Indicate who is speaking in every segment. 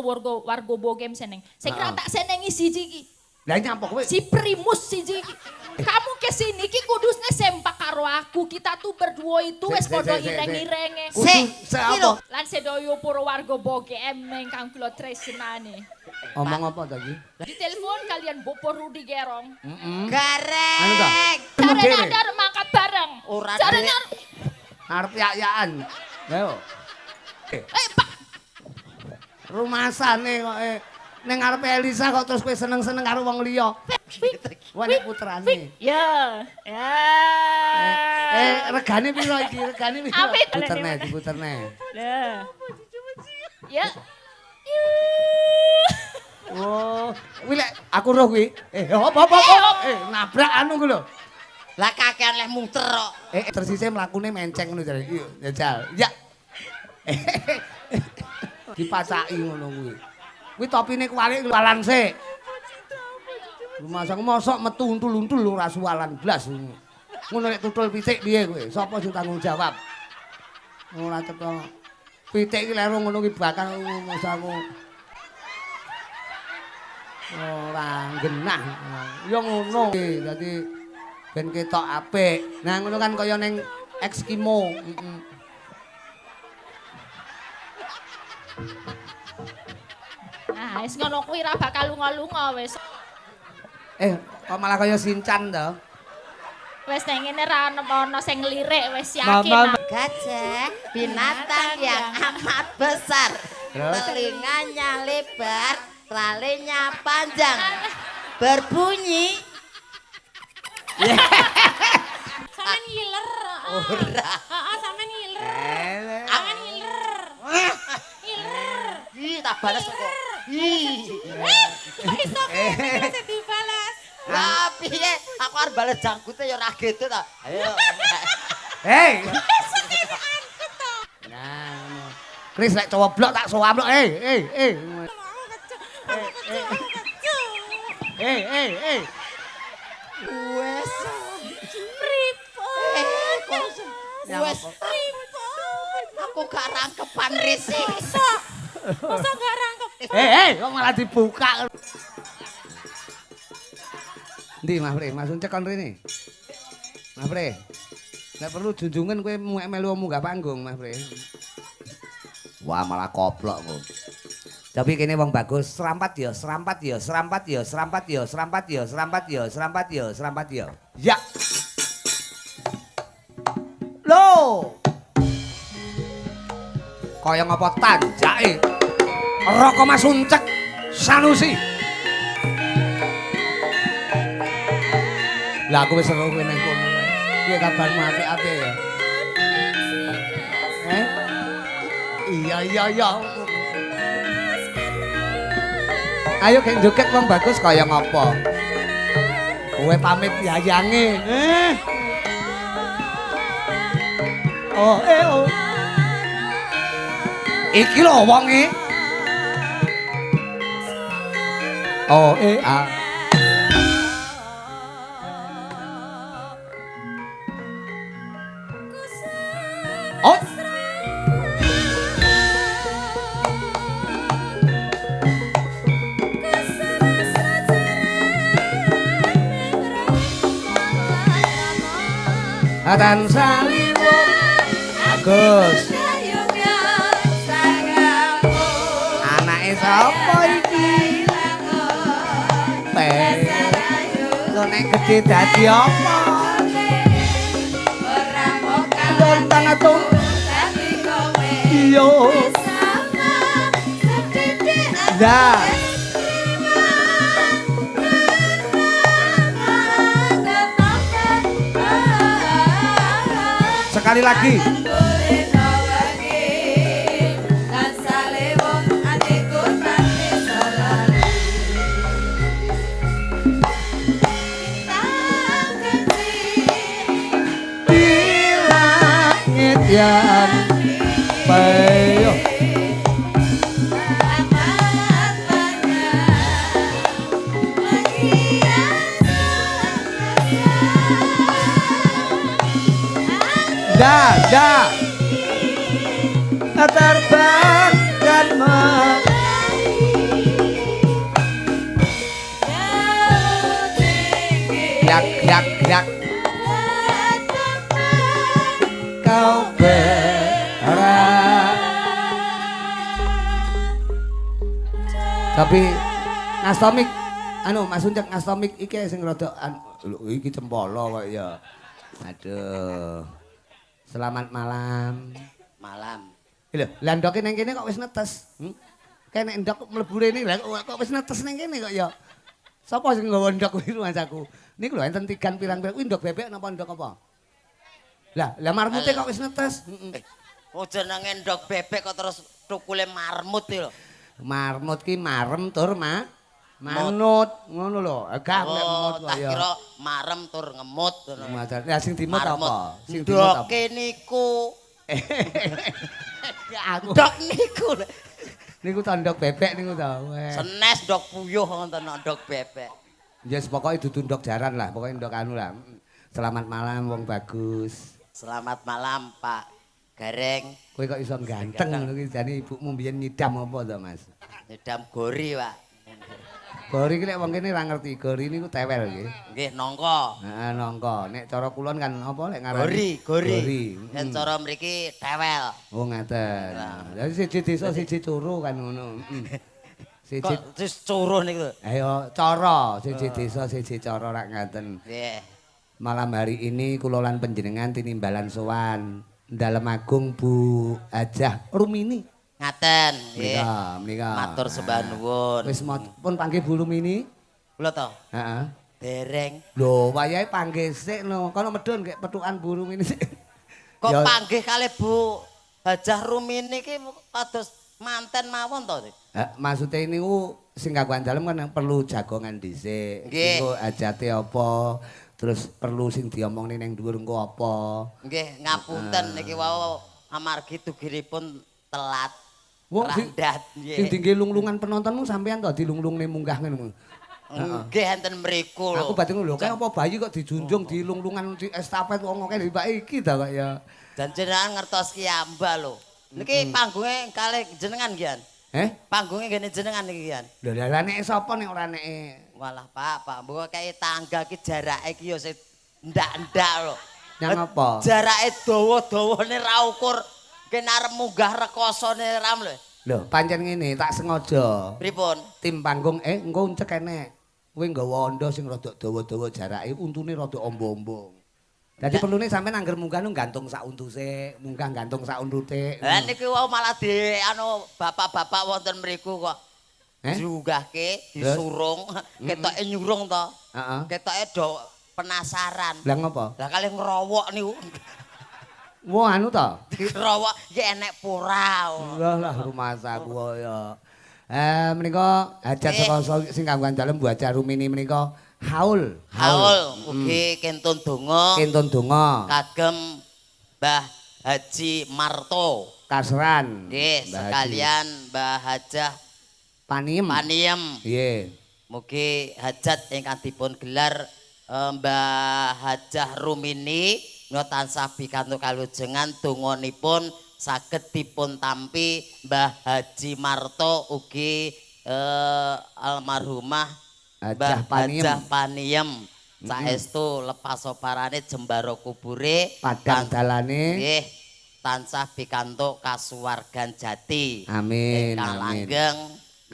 Speaker 1: karo warga Bogem seneng. Sing ra tak senengi siji iki.
Speaker 2: Lah nyapa kowe?
Speaker 1: Si Primus siji iki. Kamu kesini ki kudusnya sempak karo aku. Kita tuh berdua itu wis padha ireng-irenge.
Speaker 2: Apa?
Speaker 1: Lan sedoyo para warga Bogem ingkang kula tresnani.
Speaker 2: Omong apa tadi?
Speaker 1: Di telepon kalian Bopo Rudi Gerong.
Speaker 3: Gareng.
Speaker 2: Anu ta?
Speaker 1: Caranya ada mangkat bareng.
Speaker 3: Ora
Speaker 1: Caranya
Speaker 2: Arep yak-yakan. Ayo.
Speaker 1: Pak.
Speaker 2: Rumasane kok ning ngarepe Elisa kok terus kowe seneng-seneng karo wong liya. Wene putrane.
Speaker 1: Ya.
Speaker 2: Regane piro iki? Regane piro?
Speaker 1: Apit.
Speaker 2: Diputerne.
Speaker 1: Lah. Ya.
Speaker 2: Oh, kuwi lek aku roh kuwi. Apa? Nabrak anu ku lho.
Speaker 3: Lah kakean leh muter kok.
Speaker 2: Tersise mlakune menceng ngono jare. Iya, jajal. Ya. Dipacaki ngono kuwi. Kuwi topine kuwalik walan sik. Rumasang mosok metu untul-untul ora suwalan blas. Ngono nek tutul pitik piye kowe? Sapa sing tanggung jawab? Ora cetha. Pitik iki lero ngono ki bakal masamu. Ora genah. Ya ngono. Dadi ben ketok apik. Nah ngono kan kaya ning Eskimo.
Speaker 1: Nah, wis ngono kuwi ra bakal lunga-lunga wis.
Speaker 2: Kok malah kaya Sinchan to?
Speaker 1: Wis nang ngene ra ono sing ngelirik wis yakin.
Speaker 3: Gajah binatang yang amat besar. Telinganya lebar, talinya panjang. Berbunyi.
Speaker 1: Sampeyan ngiler.
Speaker 3: Ora.
Speaker 1: Heeh, sampeyan ngiler. Sampeyan ngiler. Ngiler.
Speaker 3: Ih, tak balas kok. Ih.
Speaker 1: Iso kok dibalas.
Speaker 3: Lah piye? Aku arep balas jangkute ya ora gitu ta. Ayo.
Speaker 2: Hei. Nah, ngono. Kris lek cowoblok tak sowablok.
Speaker 3: Wes.
Speaker 1: Pripun?
Speaker 3: Wes. Aku gak rangkepan risik.
Speaker 1: Masa gak rangkep?
Speaker 2: Kok malah dibuka. Ndi Mas Pre, Mas Uncek kon rene. Mas Pre. Nek perlu junjungan kowe melu munggah panggung, Mas Pre. Wah, malah koplok kok. Tapi kene wong bagus, serampat ya, serampat ya, serampat ya, serampat ya, serampat ya, serampat ya, serampat ya, serampat ya. Ya. Loh. Kaya ngapa tanjake? Roko Mas Uncek Sanusi. Lah aku wis seru kowe nang kono. Piye kabarmu apik-apik ya? Iya. Ayo geng joget wong bagus kaya ngapa? Kowe pamit yayange. Oh. Iki lho wonge. Oh. Atan saliwung Agus. Anake sapa iki? Kok nek gedhe dadi apa? Ora mokal tanatun dadi kowe. Iya. Dah. Sekali lagi. Yan bayo terbang dan Yak kau berat. Tapi ngastomik Mas Uncek ngastomik iki sing rada iki cempolo kok ya. Aduh. Selamat malam.
Speaker 3: Malam.
Speaker 2: Lho, lah ndoke ning kene kok wis netes. Kene ndok mlebu rene lah kok wis netes ning kene kok ya. Sapa sing nggawa ndok kuwi Mas aku? Niku lho enten tigan pirang-pirang kuwi ndok bebek napa ndok apa? Lah marmute kok wis netes.
Speaker 3: Oh jenenge ndok bebek kok terus tukule marmut iki lho.
Speaker 2: Marmut ki marem tur manut ngono lho. Agak nek mut kok ya.
Speaker 3: Kira marem tur ngemut ngono.
Speaker 2: Lah sing dimut apa?
Speaker 3: Sing dimut apa? Ndoke niku. Ndok niku.
Speaker 2: Niku ta ndok bebek niku ta.
Speaker 3: Senes ndok puyuh wonten ndok bebek.
Speaker 2: Ya pokoke dudu ndok jaran lah, pokoke ndok anu lah. Selamat malam wong bagus.
Speaker 3: Selamat malam Pak Gareng.
Speaker 2: Kowe kok iso ganteng ngono ki jane ibumu mbiyen nyidam apa to Mas?
Speaker 3: Nyidam gori, Pak.
Speaker 2: Gori ki nek wong kene ora ngerti, gori niku tewel nggih.
Speaker 3: Nggih, nangka.
Speaker 2: Heeh, nangka. Nek cara kulon kan apa lek ngarani?
Speaker 3: Gori. Nek cara mriki tewel.
Speaker 2: Oh, ngaten. Lah siji desa siji curu kan ngono. Siji
Speaker 3: wis curu niku.
Speaker 2: Ayo cara siji desa siji cara rak ngaten.
Speaker 3: Nggih.
Speaker 2: Malam hari ini kula lan panjenengan tinimbalan sowan Dalem Agung Bu Hajah Rumini.
Speaker 3: Ngaten, nggih.
Speaker 2: Menika.
Speaker 3: Matur sembah nuwun.
Speaker 2: Wis pun panggih Bu Rumini.
Speaker 3: Kula to?
Speaker 2: Heeh.
Speaker 3: Dereng.
Speaker 2: Lho, wayahe panggih sik no. Kono medhun kek petukan Bu Rumini sik.
Speaker 3: Kok panggih kalih Bu Hajah Rumini iki kados manten mawon to?
Speaker 2: Maksude niku sing kanggo dalem kan perlu jagongan dhisik. Engko hajate apa? Terus perlu sing diomongne ning dhuwur engko apa?
Speaker 3: Nggih, ngapunten niki wau amargi dugiripun telat. Randat nggih.
Speaker 2: Sing tinggi lunglungan penontonmu sampean to dilunglungne munggah ngono.
Speaker 3: Nggih enten mriku lho.
Speaker 2: Aku batin lho, kae apa bayi kok dijunjung dilunglungan di estafet wong akeh mbak iki ta kok ya.
Speaker 3: Dan jenengan ngertos ki amba lho. Niki panggunge kalih jenengan kian. Panggunge ngene jenengan niki kian.
Speaker 2: Lho lah nek sapa nek ora nek
Speaker 3: Walah Pak, mbok kae tangga ki jarake ki ya sing ndak-ndak lho.
Speaker 2: Yang apa?
Speaker 3: Jarake dawa-dawane ra ukur kene arep munggah rekosone ram lho.
Speaker 2: Lho, pancen ngene, tak sengaja.
Speaker 3: Pripun?
Speaker 2: Tim panggung engko uncek enek. Kowe nggawa anda sing rada dawa-dawa jarake, untune rada ombo-ombo. Dadi perlune sampean angger munggah nu gantung sak untuse, munggah gantung sak untute.
Speaker 3: Lah niki wau malah di anu bapak-bapak wonten mriku kok. Diunggahke, disurung, ketoke nyurung to.
Speaker 2: Heeh.
Speaker 3: Ketoke do penasaran.
Speaker 2: Lah ngopo?
Speaker 3: Lah kalih ngrowok niku.
Speaker 2: Wah anu to.
Speaker 3: Ngrowok ya enek pura.
Speaker 2: Lah rumah saku ya. Menika hajat saka sing kanggo dalem Bu Hajah Rumini menika haul.
Speaker 3: Ugi kentun donga.
Speaker 2: Kentun donga.
Speaker 3: Kagem Mbah Haji Marto.
Speaker 2: Kasran.
Speaker 3: Nggih, sekalian Mbah Hajah
Speaker 2: Paniem.
Speaker 3: Nggih. Mugi hajat ingkang dipun gelar Mbah Hajah Rumini menika tansah pikantuk kalujengan donganipun saged dipun tampi Mbah Haji Marto ugi almarhumah Mbah Hajah Paniem. Saestu lepas soparane jembara kubure
Speaker 2: padang dalane
Speaker 3: nggih tansah pikantuk kasuwargan jati.
Speaker 2: Amin.
Speaker 3: Ingkang langgeng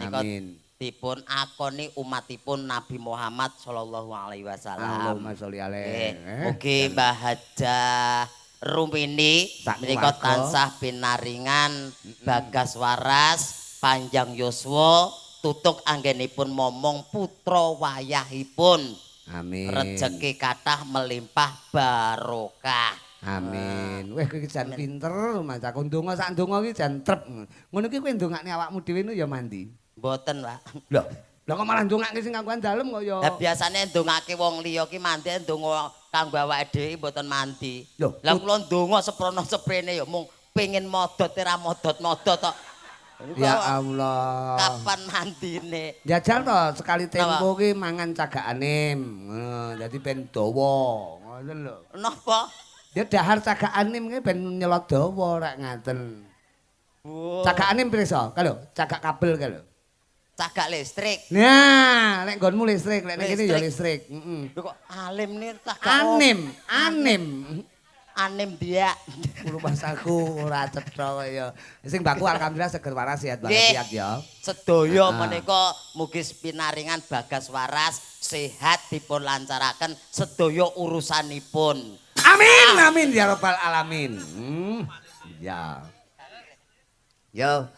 Speaker 2: amin.
Speaker 3: Dipun akoni umatipun Nabi Muhammad sallallahu alaihi wasallam.
Speaker 2: Allahumma sholli alaihi.
Speaker 3: Mugi Mbah Hajah Rumini menika tansah pinaringan bagas waras, panjang yuswa, tutuk anggenipun momong putra wayahipun.
Speaker 2: Amin.
Speaker 3: Rezeki kathah melimpah barokah.
Speaker 2: Amin. Weh kowe jan pinter, Mas. Aku ndonga sak ndonga iki jan trep. Ngono iki kowe ndongakne awakmu dhewe ya mandi.
Speaker 3: Mboten, Pak.
Speaker 2: Lho, lha kok malah ndongake sing kanggo dalem kok ya.
Speaker 3: Lah biasane ndongake wong liya ki mandi ndonga kanggo awake dhewe mboten mandi. Lah kula ndonga seprono seprene ya mung pengin modot ora modot-modot tok.
Speaker 2: Ya Allah.
Speaker 3: Kapan mandine?
Speaker 2: Jajal to sekali tempo ki mangan cagakane. Ngono, dadi ben dawa. Ngoten lho.
Speaker 3: Napa?
Speaker 2: Ya dahar cagakane ki ben nyelot dawa rek ngaten. Cagakane pirsa? Kalau cagak kabel kalau.
Speaker 3: cagak listrik.
Speaker 2: Nah, nek nggonmu listrik, nek kene ya listrik. Heeh.
Speaker 3: Lho kok alim nih cagak anim dia.
Speaker 2: Rumah saku ora cetha kaya. Sing baku alhamdulillah seger waras sehat walafiat ya.
Speaker 3: Sedaya menika mugi pinaringan Bagas Waras sehat dipun lancaraken sedaya urusanipun.
Speaker 2: Amin amin ya rabbal alamin. Ya. Yo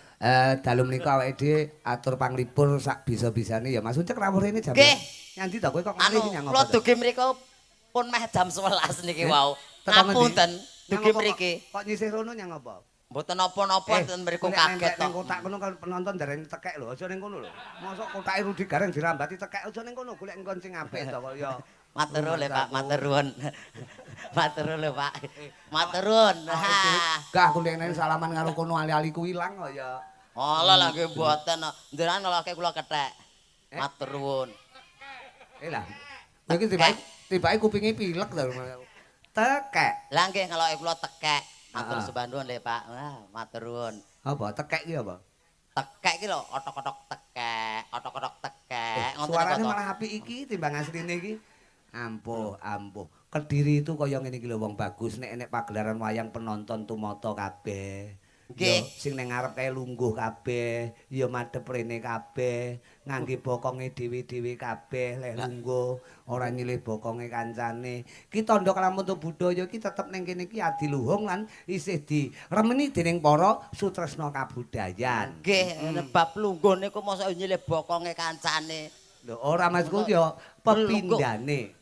Speaker 2: dalu menika awake dhewe atur panglipur sak bisa-bisane ya Mas Ucek rawuh rene jam.
Speaker 3: Nggih.
Speaker 2: Nyandi to kowe kok ngalih iki nyang
Speaker 3: apa? Kula dugi mriku pun meh jam 11 niki wau. Ngapunten dugi mriki.
Speaker 2: Kok nyisih rono nyang apa?
Speaker 3: Mboten napa-napa ten mriku kaget
Speaker 2: tok. Ning kotak kono kan penonton dereng tekek lho, aja ning kono lho. Mosok kotake Rudi Gareng dirambati tekek aja ning kono golek engkon sing apik to kok ya.
Speaker 3: Matur nuwun Pak, matur nuwun. Matur nuwun Pak. Matur nuwun.
Speaker 2: Gah golek salaman karo kono ali-ali ku ilang kok ya.
Speaker 3: Alah lah nggih mboten. Njenengan ngelake kula kethek. Matur nuwun.
Speaker 2: Lah. Iki tibake kupinge pilek lho. Tekek.
Speaker 3: Lah nggih ngeloke kula tekek. Matur sembah nuwun le Pak. Wah, matur nuwun.
Speaker 2: Apa tekek iki apa?
Speaker 3: Tekek iki lho, otok-otok tekek, otok-otok tekek.
Speaker 2: Suarane malah apik iki timbang asline iki. Ampuh. Kediri itu kaya ngene iki lho wong bagus nek pagelaran wayang penonton tumata kabeh. Nggih, sing ning ngarep kae lungguh kabeh, ya madhep rene kabeh, ngangge bokonge dhewe-dhewe kabeh lek lungguh, ora nyilih bokonge kancane. Ki tandha kalamuntu budaya ki tetep ning kene iki adiluhung lan isih diremeni dening para sutresna kabudayan.
Speaker 3: Nggih, bab lungguh niku mosok nyilih bokonge kancane.
Speaker 2: Lho ora Masku ya pepindhane.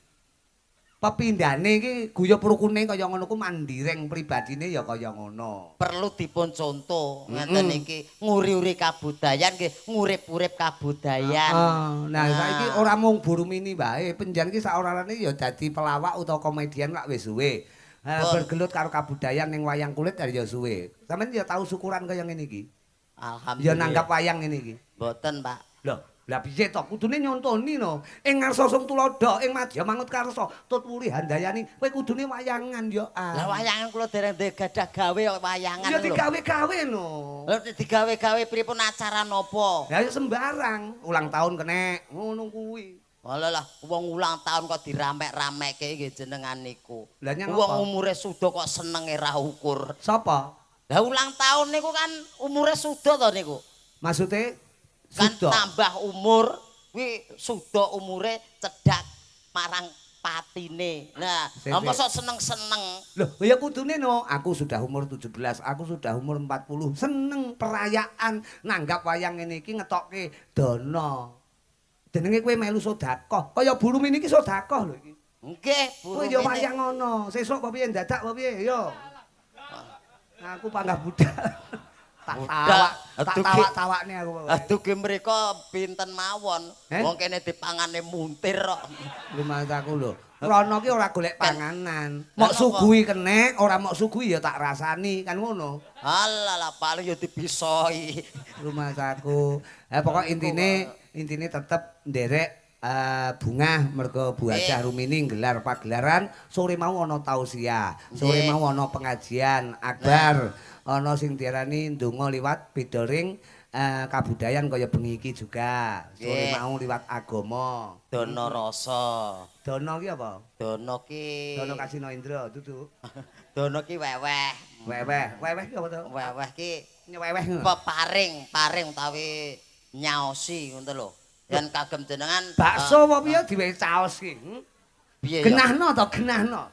Speaker 2: Pepindhane iki guyub rukune kaya ngono ku mandireng pribadine ya kaya ngono.
Speaker 3: Perlu dipun contoh ngeten iki nguri-uri kabudayan nggih, ngurip-urip kabudayan.
Speaker 2: Nah, saiki ora mung Burumini wae, penjan iki sak orane ya dadi pelawak utawa komedian lak wis suwe. Bergelut karo kabudayan ning wayang kulit ya suwe. Sampeyan ya tau syukuran kaya ngene iki.
Speaker 3: Alhamdulillah.
Speaker 2: Ya nanggap wayang ngene iki.
Speaker 3: Mboten, Pak.
Speaker 2: Lho, lah piye to kudune nyontoni no. Ing ngarsa sung tulodo, ing madya mangut karsa, tut wuli handayani, kowe kudune wayangan ya.
Speaker 3: Lah wayangan kula dereng gadah gawe wayangan lho.
Speaker 2: Ya digawe-gawe no.
Speaker 3: Lho digawe-gawe pripun acara napa?
Speaker 2: Ya sembarang, ulang tahun kenek, ngono kuwi.
Speaker 3: Alah wong ulang tahun kok diramek-ramekke nggih jenengan niku.
Speaker 2: Lah nyang
Speaker 3: wong umure suda kok senenge ra ukur.
Speaker 2: Sapa?
Speaker 3: Lah ulang tahun niku kan umure suda to niku.
Speaker 2: Maksude
Speaker 3: kan tambah umur kuwi suda umure cedhak marang patine. Nah, mosok seneng-seneng.
Speaker 2: Loh, ya kudune no, aku sudah umur 17, aku sudah umur 40. Seneng perayaan nanggap wayang ngene iki ngetokke dana. Jenenge kowe melu sedekah. Kaya Burumini iki sedekah lho iki.
Speaker 3: Nggih,
Speaker 2: Burumini. Kowe ya wayang ngono. Sesuk apa piye dadak apa piye yo. Aku panggah budal. Tak tawak-tawakne aku.
Speaker 3: Aduh mriko pinten mawon. Wong kene dipangane muntir kok.
Speaker 2: Lumasaku lho. Rono ki ora golek panganan. Mok suguhi kenek, ora mok suguhi ya tak rasani kan ngono.
Speaker 3: Alah paling ya dipisoi.
Speaker 2: Lumasaku. Pokok intine tetep nderek bungah mergo Bu Hajah Rumini nggelar pagelaran sore mau ana tausiah, sore mau ana pengajian akbar, ana sing diarani ndonga liwat bidoring kabudayan kaya bengi iki juga. Sore mau liwat agama.
Speaker 3: Dana rasa.
Speaker 2: Dana ki apa?
Speaker 3: Dana ki
Speaker 2: Dana Kasino Indra dudu.
Speaker 3: Dana ki weweh.
Speaker 2: Weweh ki apa to?
Speaker 3: Weweh ki
Speaker 2: nyeweweh.
Speaker 3: Paring utawi nyaosi ngono lho. Yen kagem jenengan
Speaker 2: bakso apa piye diwehi caos ki? Piye? Genahno to, genahno.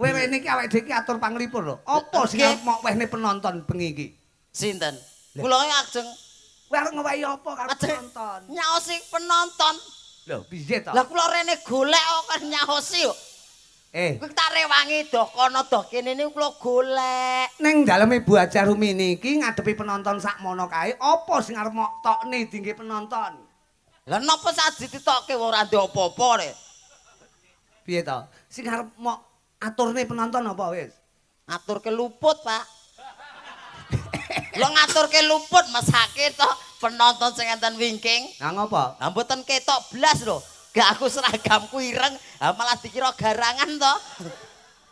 Speaker 2: Kowe rene iki awake dhewe iki atur panglipur lho. Apa sing mok wehne penonton bengi iki?
Speaker 3: Sinten? Kula ajeng
Speaker 2: kowe arep ngewehi apa karo penonton?
Speaker 3: Nyaosi penonton.
Speaker 2: Lho, piye to?
Speaker 3: Lah kula rene golek kok nyaosi kok. Kuwi tak rewangi doh kono doh kene niku kula golek.
Speaker 2: Ning daleme Bu Hajah Rumini iki ngadepi penonton sakmono kae, apa sing arep mok tokne dingge penonton?
Speaker 3: Lah napa sak dititokke ora ndek apa-apa rek.
Speaker 2: Piye to? Sing arep mok aturne penonton apa wis?
Speaker 3: Aturke luput, Pak. Lo ngaturke luput mesake to penonton sing enten wingking.
Speaker 2: Lah ngopo?
Speaker 3: Lah mboten ketok blas lho. Gak aku seragamku ireng, malah dikira garangan to.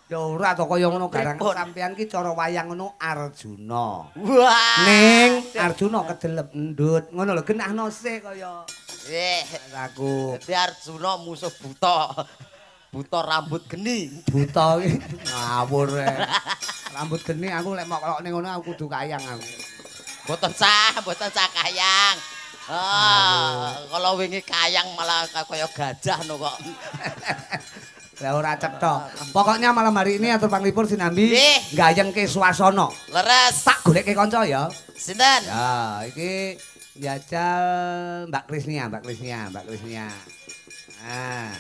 Speaker 2: Ya ora to kaya ngono garang sampean ki cara wayang ngono Arjuna.
Speaker 3: Wah.
Speaker 2: Ning Arjuna kedelep endut. Ngono lho genahno sik kaya. Aku.
Speaker 3: Dadi Arjuna musuh buta. Buta rambut geni.
Speaker 2: Buta ki ngawur. Rambut geni aku lek mok kok ning ngono aku kudu kayang aku.
Speaker 3: Boten sah kayang. Kalau wingi kayang malah kaya gajah no kok.
Speaker 2: Lah ora cetha. Pokoknya malam hari ini atur panglipur sinambi gayengke swasana.
Speaker 3: Leres.
Speaker 2: Tak goleke kanca ya.
Speaker 3: Sinten?
Speaker 2: Ya, iki njajal Mbak Krisnia. Nah,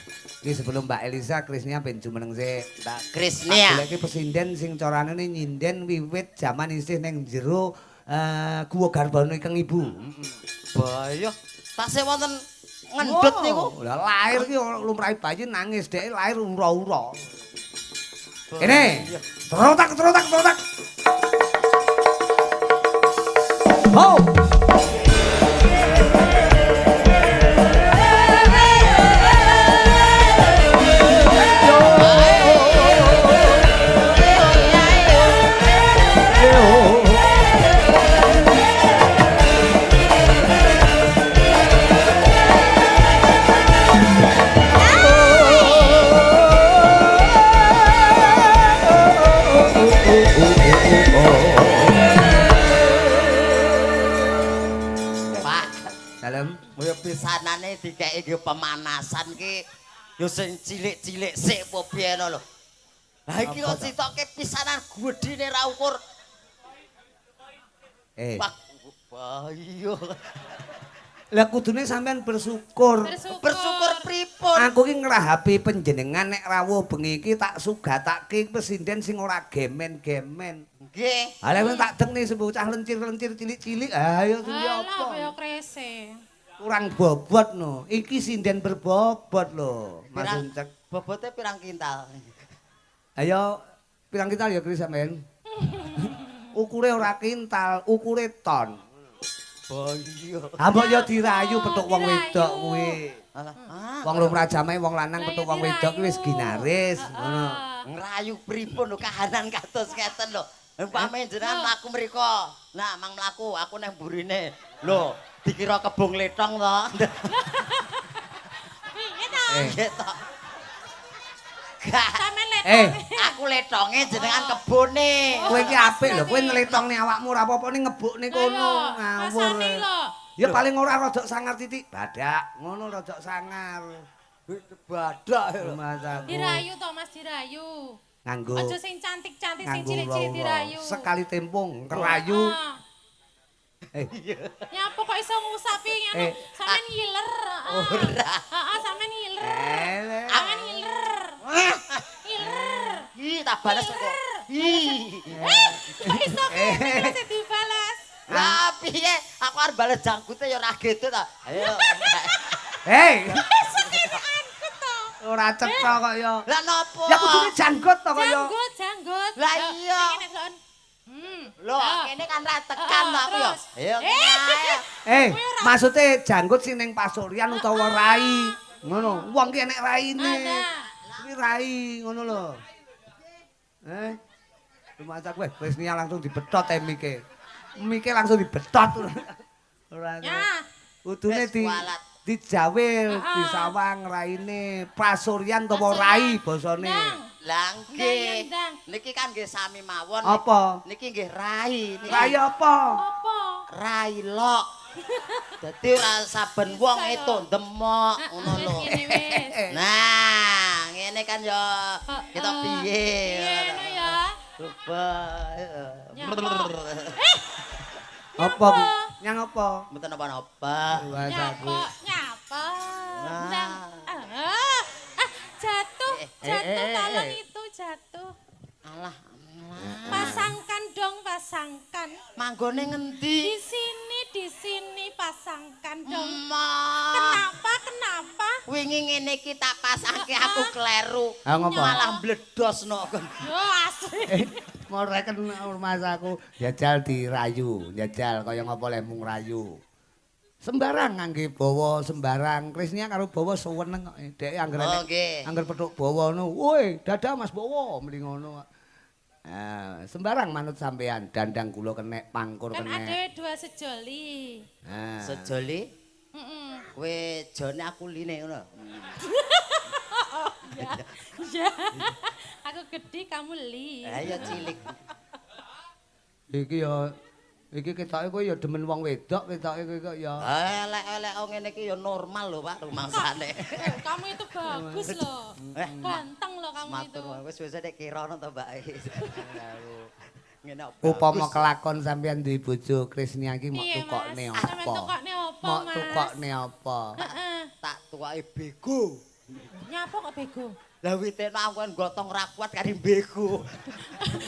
Speaker 2: ini sebelum Mbak Elisa, Krisnia ben jumeneng sik.
Speaker 3: Mbak Krisnia.
Speaker 2: Goleke pesinden sing carane nyinden wiwit jaman isih ning jero Guwa Garbana Ikeng Ibu.
Speaker 3: Bahaya. Tasih wonten ngendut niku.
Speaker 2: Lah lahir ki lumrahe bayi nangis dhek lahir ura-ura. Kene. Terotak. Ho.
Speaker 3: Pisanane dikeki nggih pemanasan ki yo sing cilik-cilik sik apa piye lho. Lah iki kok sitoke pisanan gedine ra ukur. Bahaya.
Speaker 2: Lah kudune sampean bersyukur.
Speaker 3: Bersyukur pripun?
Speaker 2: Aku ki ngrahapi panjenengan nek rawuh bengi iki tak sugatake presiden sing ora gemen-gemen.
Speaker 3: Nggih.
Speaker 2: Ha lek tak dengne sebocah lencir-lencir cilik-cilik, ayo kuwi apa?
Speaker 1: Kaya krese.
Speaker 2: Kurang bobot no. Iki sinden berbobot lho. Mas Uncek.
Speaker 3: Bobote pirang kintal?
Speaker 2: Ayo pirang kintal ya Kris sampean? Ukure ora kintal, ukure ton.
Speaker 3: Bahaya.
Speaker 2: Ha mbok yo dirayu petuk wong wedok kuwi. Wong lumrah jamahe wong lanang petuk wong wedok kuwi wis ginaris, ngono.
Speaker 3: Ngrayu pripun lho kahanan kados ngeten lho. Umpame jenengan mlaku mriko. Nah, mang mlaku aku nang burine. Lho, dikira kebong letong to. Piye to?
Speaker 1: Sampeyan letong.
Speaker 3: Aku letonge jenengan kebone.
Speaker 2: Kowe iki apik lho, kowe nletongne awakmu ora apa-apa ning ngebukne kono. Ngawur. Ya paling ora rodok sangar titik. Badak, ngono rodok sangar.
Speaker 3: Badak.
Speaker 1: Dirayu to Mas, dirayu.
Speaker 2: Nganggo.
Speaker 1: Aja sing cantik-cantik sing cilik-cilik dirayu.
Speaker 2: Sekali tempung kerayu.
Speaker 1: Nyapa kok iso ngusapi ngene? Sampeyan ngiler.
Speaker 3: Ora.
Speaker 1: Heeh, sampeyan ngiler. Sampeyan ngiler. Ngiler.
Speaker 3: Ih, tak balas kok. Ih.
Speaker 1: Kok iso kene sing dibalas?
Speaker 3: Lah piye? Aku arep bales jangkute ya ora gitu ta. Ayo.
Speaker 2: Hei.
Speaker 1: Aku to.
Speaker 2: Ora cetha kok ya.
Speaker 3: Lah nopo?
Speaker 2: Ya kudune janggut to kok ya.
Speaker 1: Janggut.
Speaker 3: Lah iya. Lho, kene kan ra tekan to aku ya. Ayo kene.
Speaker 2: Maksude janggut sing ning pasuryan utawa rai. Ngono. Wong ki enek raine. Kuwi rai ngono lho. Rumah kowe Krisnia langsung dibethot mike. Mike langsung dibethot. Ora. Kudune dijawil, disawang raine, pasuryan utawa rai basane.
Speaker 3: Lah nggih. Niki kan nggih sami mawon.
Speaker 2: Apa?
Speaker 3: Niki nggih rai.
Speaker 2: Rai apa?
Speaker 1: Apa?
Speaker 3: Rai lok. Dadi ora saben wong itu ndemok ngono lho. Nah, ngene kan ya kita piye.
Speaker 1: Ngene ya.
Speaker 3: Coba.
Speaker 2: Apa? Nyang apa?
Speaker 3: Mboten napa-napa.
Speaker 1: Nyapa. Jatuh, tolong itu jatuh.
Speaker 3: Alah,
Speaker 1: pasangkan dong, pasangkan.
Speaker 3: Manggone ngendi?
Speaker 1: Di sini pasangkan dong.
Speaker 3: Ma.
Speaker 1: Kenapa?
Speaker 3: Wingi ngene iki tak pasangke aku kleru.
Speaker 2: Ngopo?
Speaker 3: Malah mbledosno.
Speaker 1: Yo asli.
Speaker 2: Moreken mas aku jajal dirayu, jajal kaya ngapa lek mung rayu. sembarang ngangge bawa sembarang. Krisnia karo bawa seweneng kok. Dhek angger petuk bawa ngono. Woi, dadah Mas bawa mrene ngono. Sembarang manut sampean, dandang kula kenek, pangkur kenek.
Speaker 1: Kan ada dua sejoli.
Speaker 3: Sejoli? Kowe jone aku line ngono.
Speaker 1: Ya. Aku gede, kamu li.
Speaker 3: Ya cilik.
Speaker 2: Iki ketoke kowe ya demen wong wedok, ketoke kowe kok ya.
Speaker 3: Elek-elek ngene iki ya normal lho, Pak, rumangsane.
Speaker 1: Kamu itu bagus loh. Ganteng loh kamu itu.
Speaker 3: Matur, wis nek kirana to, Mbak. Ngene apa?
Speaker 2: Upama kelakon sampean duwe bojo Krisnia iki mok tukokne apa?
Speaker 1: Tukokne apa,
Speaker 2: Mok
Speaker 1: Mas?
Speaker 2: tukokne apa?
Speaker 3: Tak tuake bego.
Speaker 1: Nyapa kok bego?
Speaker 3: Lah witekno aku kan gotong ra kuat kari bego.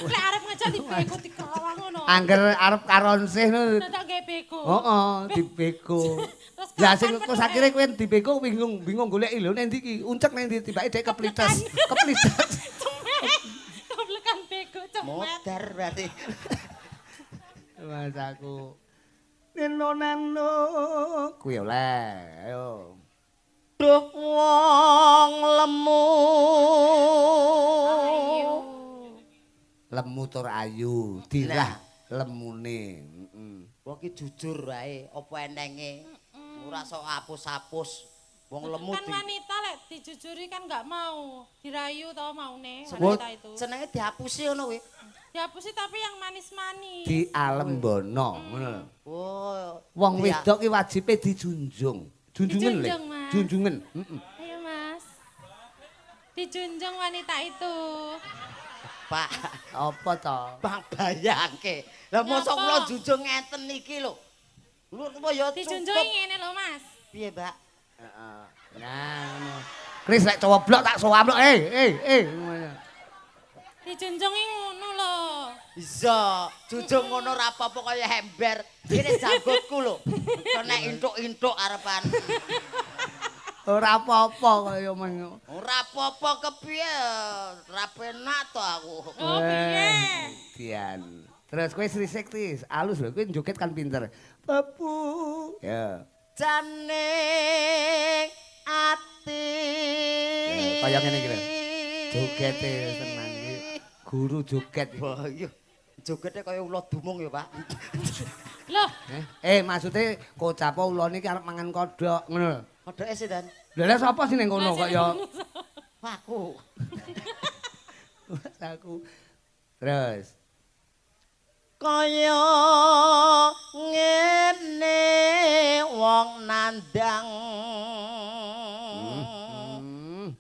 Speaker 1: Lek arep ngajak di bego dikawang ngono.
Speaker 2: Angger arep karonsih ngono.
Speaker 1: Tak gawe bego.
Speaker 2: Heeh, dibego. Lah sing kok sakire kowe dibego bingung goleki lho nek ndi iki uncek nek ndi tibake dhek keplites. Keplites.
Speaker 1: Koblekan bego cemet.
Speaker 3: Modar berarti.
Speaker 2: Mas aku. Neno kuwi oleh. Ayo.
Speaker 3: Duh wong lemu.
Speaker 2: Lemu tur ayu, dirah lemune.
Speaker 3: Wong ki jujur wae, apa enenge. Ora sok apus-apus. Wong lemu
Speaker 1: kan wanita lek dijujuri kan enggak mau dirayu tau maune
Speaker 3: wanita
Speaker 1: itu.
Speaker 3: Senenge dihapusi ngono kuwi.
Speaker 1: Dihapusi tapi yang manis-manis.
Speaker 2: Di alembono ngono lho.
Speaker 3: Oh,
Speaker 2: wong wedok ki wajibe dijunjung. Junjungen lho. Junjungen.
Speaker 1: Ayo Mas. Dijunjung wanita itu.
Speaker 3: Pak,
Speaker 2: Apa to?
Speaker 3: Bang bayangke. Lah mosok kula junjung ngeten iki lho. Lho apa ya
Speaker 1: dijunjung ngene lho Mas.
Speaker 3: Piye, Mbak?
Speaker 2: Heeh. Nah, ngono. Kris lek cowoblok tak sowablok.
Speaker 1: Dijunjungi ngono lho.
Speaker 3: Iya, junjung ngono ra apa-apa kaya ember. Ini janggutku lho. Kena intuk-intuk arepan.
Speaker 2: Ora apa-apa kaya men.
Speaker 3: Ora apa-apa kepiye? Ra penak to aku.
Speaker 1: Oh piye?
Speaker 2: Dian. Terus kowe srisik Tris, alus lho kowe joget kan pinter. Babu. Ya.
Speaker 3: Janing ati.
Speaker 2: Kaya ngene iki lho. Jogete tenan iki. Guru joget.
Speaker 3: Wah, iya. Jogete kaya ula dumung ya, Pak.
Speaker 1: Loh,
Speaker 2: maksudnya kocap ulane iki arep mangan kodhok ngono lho.
Speaker 3: Kodhoke sih, Dan.
Speaker 2: Lha sapa sing ning kono kok ya?
Speaker 3: Aku.
Speaker 2: Aku. Terus
Speaker 3: kaya ngene wong nandang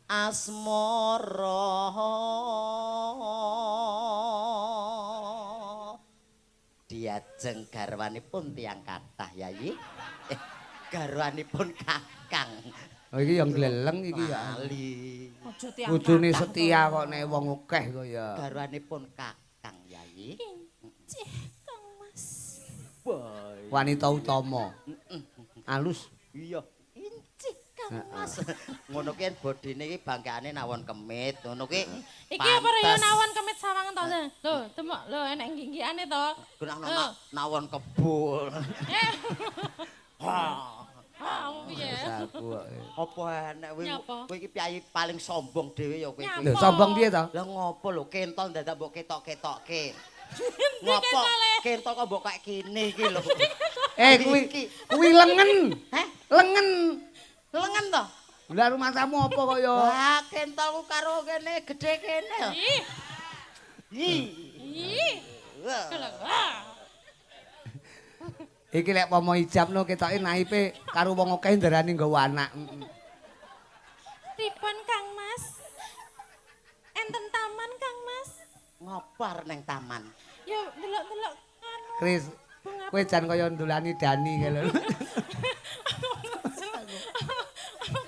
Speaker 3: asmara diajeng garwanipun tiyang kathah Yayi garwanipun Kakang.
Speaker 2: Oh iki yang gleleng iki ya.
Speaker 3: Ali.
Speaker 2: Bojone setia kok nek wong akeh kok ya.
Speaker 3: Garwanipun Kakang Yayi.
Speaker 1: Cih, Kang Mas.
Speaker 3: Boy.
Speaker 2: Wanita utama. Alus.
Speaker 3: Iya. Incih Kang Mas. Ngono ki bodine iki bangkeane nawon kemit, ngono ki.
Speaker 1: Iki apa ya nawon kemit sawangan to? Lho, demok lho enek ngginggiane to.
Speaker 3: Gunakno nawon kebul.
Speaker 1: Piye?
Speaker 3: Apa enek kowe iki piye paling sombong dhewe ya kowe iki.
Speaker 2: Lho, sombong piye to?
Speaker 3: Lah ngopo lho kentol dadak mbok ketok-ketokke. Ngopo kentol kok mbok kaya kene iki lho.
Speaker 2: Kuwi lengen.
Speaker 3: Heh?
Speaker 2: Lengen.
Speaker 3: Lengen to?
Speaker 2: Lah rumah tamu apa kok ya?
Speaker 3: Wah, kentolku karo kene gedhe kene.
Speaker 1: Ih.
Speaker 2: Iki lek pomo ijabno ketoke naipe karo wong akeh ndarani nggawa anak.
Speaker 1: Pripun Kang Mas? Enten taman Kang Mas?
Speaker 3: Ngopar neng taman.
Speaker 1: Ya delok-delok anu.
Speaker 2: Kris, kowe jan kaya ndolani Dani kae lho.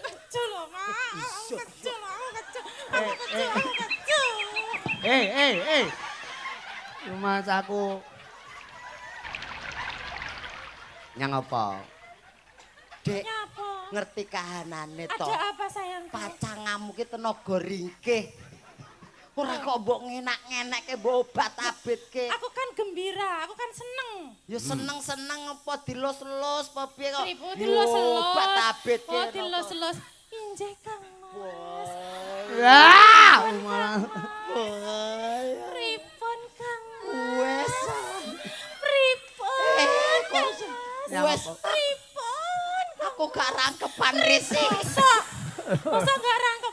Speaker 1: Kecil lho, Mas. Kecil.
Speaker 2: Rumah saku. Nyang apa?
Speaker 3: Dek,
Speaker 1: Nyapa?
Speaker 3: ngerti kahanane to.
Speaker 1: Ada apa sayang?
Speaker 3: Pacangamu ki tenaga ringkih. Ora kok mbok ngenak-ngenekke mbok obat abitke.
Speaker 4: Aku kan gembira, aku kan seneng.
Speaker 3: Ya seneng-seneng apa dilus-lus apa piye kok.
Speaker 4: Dilus-lus.
Speaker 3: Obat abitke.
Speaker 4: Oh, dilus-lus. Injek Kang Mas.
Speaker 2: Wah, malah.
Speaker 4: Pripun Kang
Speaker 3: Wes.
Speaker 4: Pripun?
Speaker 3: Wes.
Speaker 4: Pripun?
Speaker 3: Aku gak rangkepan risik.
Speaker 4: Masa gak rangkep?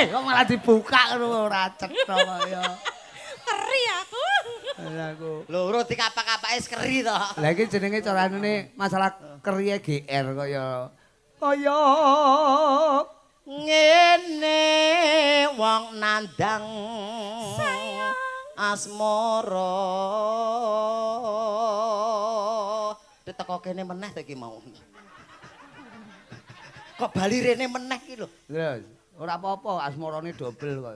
Speaker 2: Kok malah dibuka ngono ora cetha kaya.
Speaker 4: Keri aku.
Speaker 2: Aku.
Speaker 3: Loro dikapak-kapake wis keri to.
Speaker 2: Lah iki jenenge carane masalah keriye GR kaya
Speaker 3: ngene wong nandang asmara diteko kene meneh to iki mau kok bali rene meneh iki lho
Speaker 2: Terus ora apa-apa asmarane dobel kok.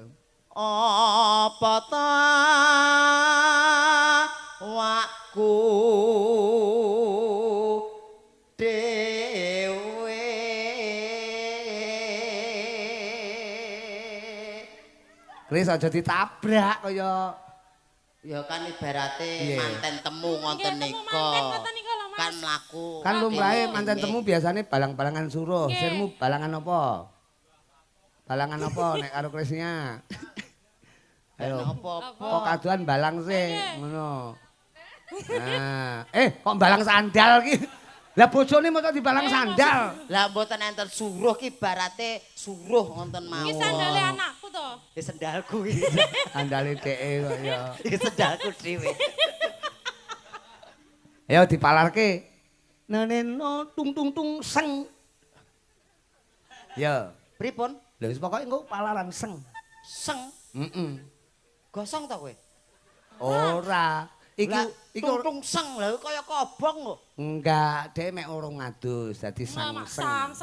Speaker 3: apa ta waku dewe
Speaker 2: Kris aja ditabrak kaya
Speaker 3: ya kan ibarate
Speaker 2: Iya.
Speaker 3: manten temu ngonten
Speaker 4: Nggih, temu
Speaker 3: nika
Speaker 4: manten ngoten nika lho, Mas.
Speaker 3: kan mlaku
Speaker 2: kan lumrahe manten temu biasane balang-balangan suruh.
Speaker 4: Nggih.
Speaker 2: Sirmu balangan apa? Balangan apa nek karo Krisnya? Ayo.
Speaker 3: apa-apa
Speaker 2: Kok kaduan balang sih ngono. Nah, kok balang sandal ki? Lah bojone mosok dibalang sandal.
Speaker 3: lah mboten enten suruh ki ibarate suruh ngonten mawon
Speaker 4: Iki sandale anakku to.
Speaker 3: iki sendalku iki
Speaker 2: Sandale dheke kok ya.
Speaker 3: iki sendalku dhewe
Speaker 2: Ayo dipalarke. Neneno tung tung tung seng. Ya,
Speaker 3: pripun
Speaker 2: lha wis pokoke engko palaran seng.
Speaker 3: seng gosong ta kowe
Speaker 2: Ora. Iki
Speaker 3: tung seng lho kaya kobong lho
Speaker 2: enggak, dhek mek urung ngadus dadi
Speaker 4: Mak,
Speaker 2: sang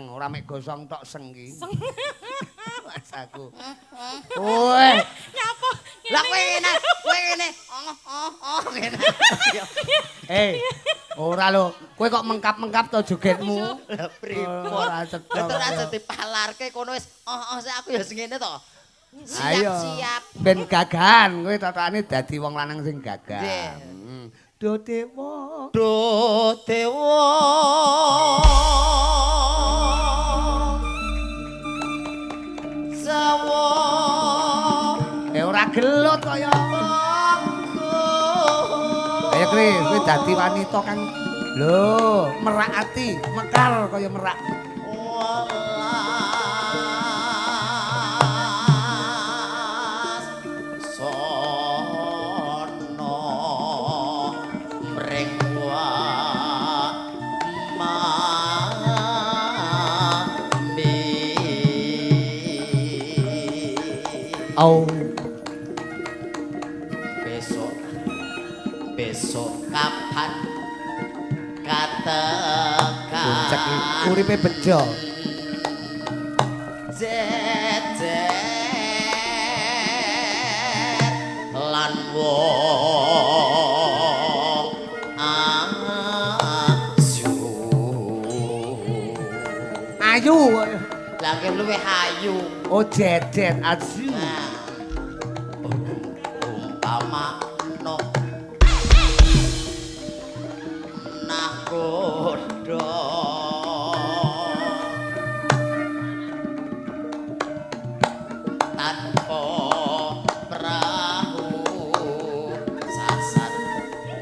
Speaker 2: ora mek gosong tok seng ki.
Speaker 4: Seng.
Speaker 2: Mas aku. Kowe
Speaker 4: Nyapa?
Speaker 3: lah kowe ngene ngene
Speaker 2: ora lho, kowe kok mengkap-mengkap to jogetmu.
Speaker 3: lah pripun
Speaker 2: Ora cetha.
Speaker 3: terus aja dipalarke kono wis sik aku ya sing ngene to
Speaker 2: Ayo.
Speaker 3: siap
Speaker 2: Ben gagahan, kowe totane dadi wong lanang sing gagah.
Speaker 3: Nggih.
Speaker 2: Do dewa.
Speaker 3: do dewa sawo
Speaker 2: Ora gelut kaya. Ayo Kris, kowe dadi wanita kang lho, merak ati, mekar kaya merak.
Speaker 3: welas sono mring
Speaker 2: Au.
Speaker 3: besok kapan katekan
Speaker 2: Puncak uripe bejo.
Speaker 3: jejer lan wong
Speaker 2: Ayu.
Speaker 3: lagi luwih ayu
Speaker 2: Oh jejet asu.
Speaker 3: umpama no nakodo tanpa perahu sasat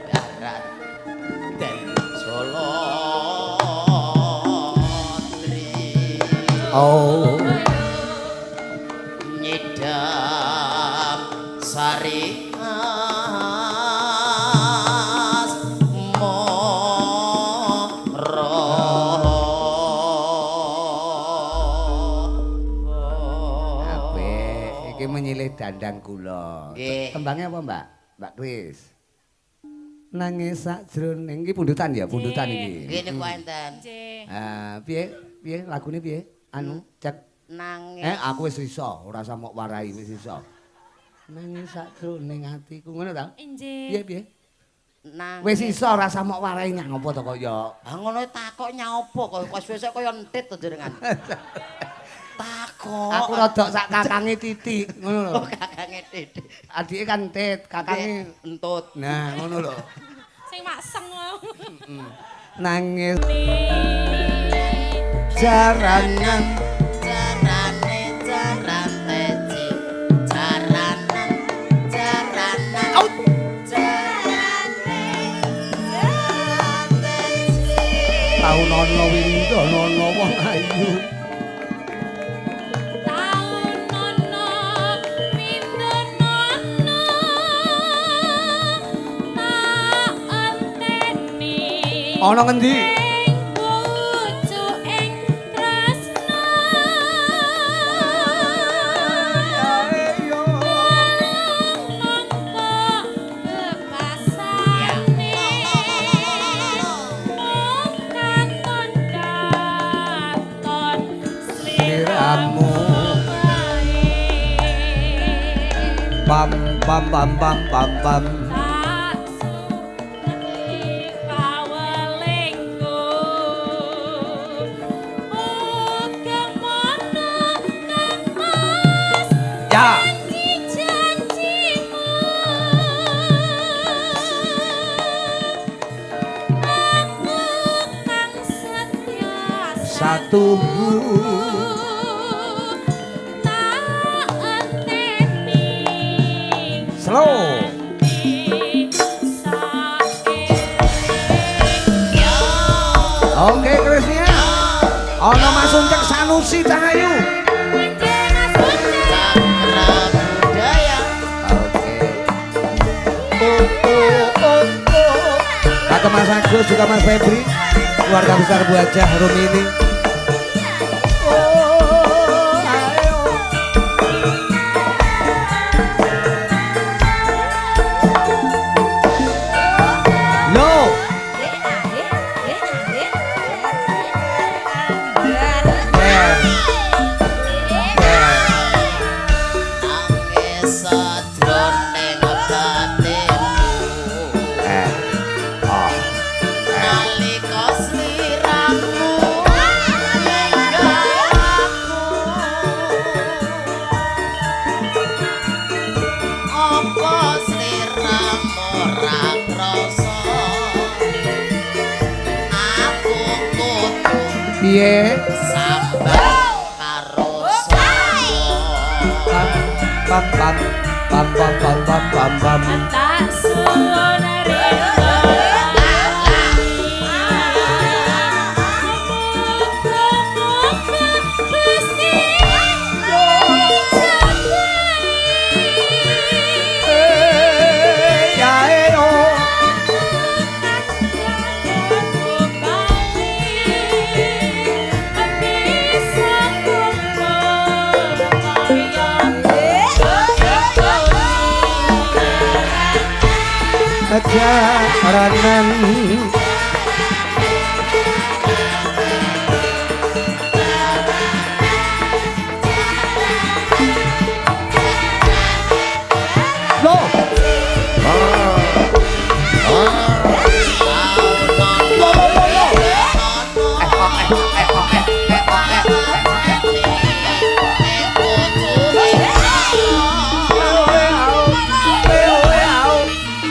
Speaker 3: darat dan solotri
Speaker 2: Oh.
Speaker 3: nyidam sari as
Speaker 2: Apik, iki menyilih dandang kula.
Speaker 3: Nggih.
Speaker 2: Tembangnya apa, Mbak? Mbak Kris. Nangis sakjroning iki pundutan ya, pundutan iki.
Speaker 3: Nggih niku enten.
Speaker 4: Nggih.
Speaker 2: Piye? Piye lagune piye? Anu, cek.
Speaker 3: Nangis.
Speaker 2: Aku wis iso, ora usah mok warai wis iso. Nangis sakjroning atiku ngono ta?
Speaker 4: Nggih.
Speaker 2: Piye piye?
Speaker 3: Nangis.
Speaker 2: Wis iso ora usah mok warai nyang apa to kaya.
Speaker 3: Ah ngono takok nyopo kok wis kaya entit to jenengan. Tak kok.
Speaker 2: Aku rodok sak kakange titik, ngono lho.
Speaker 3: Oh, kakange Titik.
Speaker 2: Adike kan tit, kakange
Speaker 3: Entut.
Speaker 2: nah, ngono lho.
Speaker 4: Sing makseng mau.
Speaker 2: Nangis jaranan
Speaker 3: Jarane jarane ci. Jaranan jaranan. Out. Jarane jarane ci.
Speaker 2: taun ana windana ana wong ayu.
Speaker 4: Taun nono mindonono tak enteni.
Speaker 2: Ana ngendi?
Speaker 4: Ing bojo ing tresno.
Speaker 2: Sliramu pam pam pam pam pam pam. Ya. Satu slow. Oke, Krisnya. Ana Mas Uncek Sanusi Cahayu.
Speaker 3: Cakra budaya.
Speaker 2: Oke. Kata Mas Agus juga Mas Febri, keluarga besar Bu Hajah Rumini. No.
Speaker 3: Nangis sajroning batinku. Nalika sliramu ninggal aku. Apa sliramu ora krasa? Aku kudu
Speaker 2: Piye?
Speaker 3: sambal karo sopo.
Speaker 2: Pam pam pam pam pam pam pam pam.
Speaker 4: Tak suwun rindu.
Speaker 2: Jaranan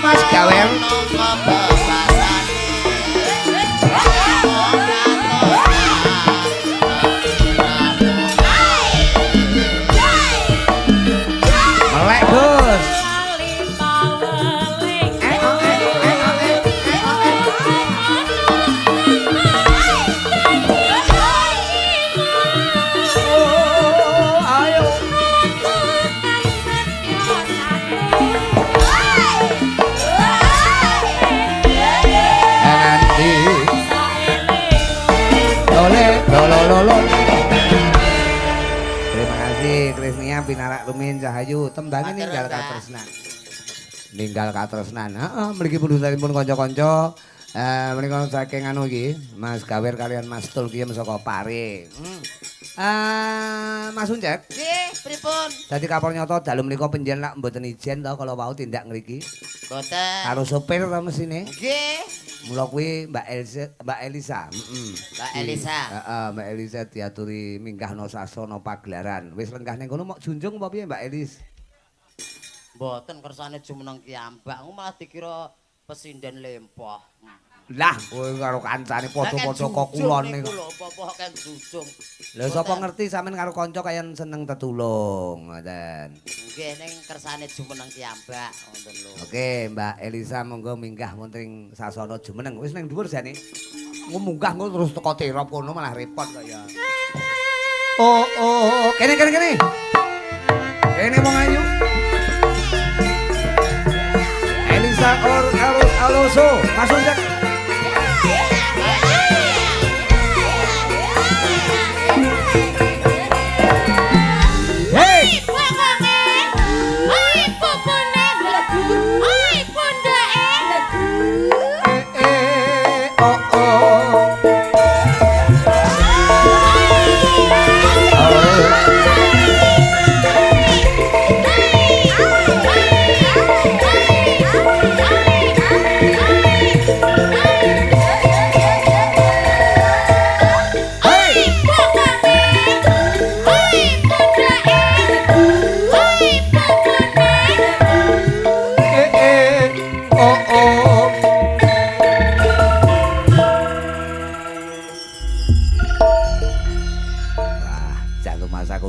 Speaker 2: Mas Gawen. Melek Gus. Terima kasih Krisnia Pinarak Rumin Cahayu tembangnya ninggal katresnan. Ninggal katresnan. Heeh, mriki pundhutanipun kanca-kanca menika saking anu iki Mas Gawer kalian Mas Tul ki saka Pare. Mas Uncek.
Speaker 3: Nggih, pripun?
Speaker 2: Dadi kapal nyoto dalu menika panjenengan lak mboten ijen to kalau wau tindak ngriki.
Speaker 3: Mboten.
Speaker 2: Karo sopir to mesine.
Speaker 3: Nggih.
Speaker 2: Mula kuwi Mbak Elisa,
Speaker 3: Mbak Elisa.
Speaker 2: Heeh, Mbak Elisa diaturi minggahno sasana pagelaran. Wis lenggah ning kono mok junjung apa piye Mbak Elis?
Speaker 3: Mboten kersane jumeneng kiambak, malah dikira pesinden lempoh.
Speaker 2: Lah, kowe karo kancane padha-padha kok kulone.
Speaker 3: Lho, apa kan jujung.
Speaker 2: Lha sapa ngerti sampean karo kanca kaya seneng tetulung, ngoten.
Speaker 3: Nggih ning kersane jumeneng kiambak, ngoten lho.
Speaker 2: Oke, Mbak Elisa monggo minggah wonten sasana jumeneng. Wis ning dhuwur jane. Munggah engko terus teko terop kono malah repot kok ya. Oh, kene. Kene wong ayu. Elisa harus Alonso, Mas Uncek. Hey!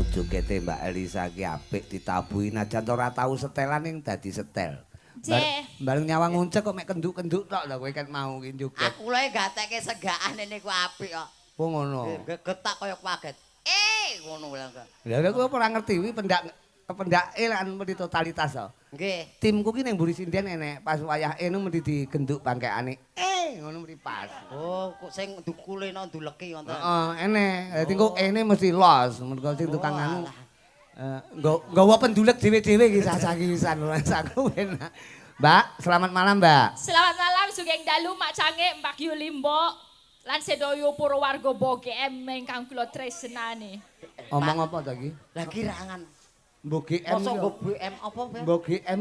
Speaker 2: Jogete Mbak Elisa ki apik ditabuhi najan ora tau setelan ning dadi setel. Bareng nyawang nguncek kok mek kenduk-kenduk tok lho kowe ket mau ki joget.
Speaker 3: Aku lho gatekke segakane niku apik kok.
Speaker 2: Oh ngono.
Speaker 3: Getak kaya kaget. Ngono lho.
Speaker 2: Lah kowe ora ngerti kuwi pendake lan mesti totalitas to.
Speaker 3: Nggih.
Speaker 2: Timku ki ning mburi sinden enek pas wayah enu mesti digenduk bangkekane. Ngono mesti pas.
Speaker 3: Oh, kok sing dukulena nduleki wonten.
Speaker 2: Heeh, enek. Dadi kok ene mesti los. Mergo sing tukang anu. Nggawa pendulek dhewe-dhewe iki sasakisan aku enak. Mbak, selamat malam, Mbak.
Speaker 1: Selamat malam sugeng dalu Mak Cange, Mbak Yu Limbo. Lan sedaya para warga BGM ingkang kula tresnani.
Speaker 2: Omong apa to iki?
Speaker 3: Lah kirangan.
Speaker 2: BGM.
Speaker 3: Mosok nggo BM apa, Pak?
Speaker 2: BGM.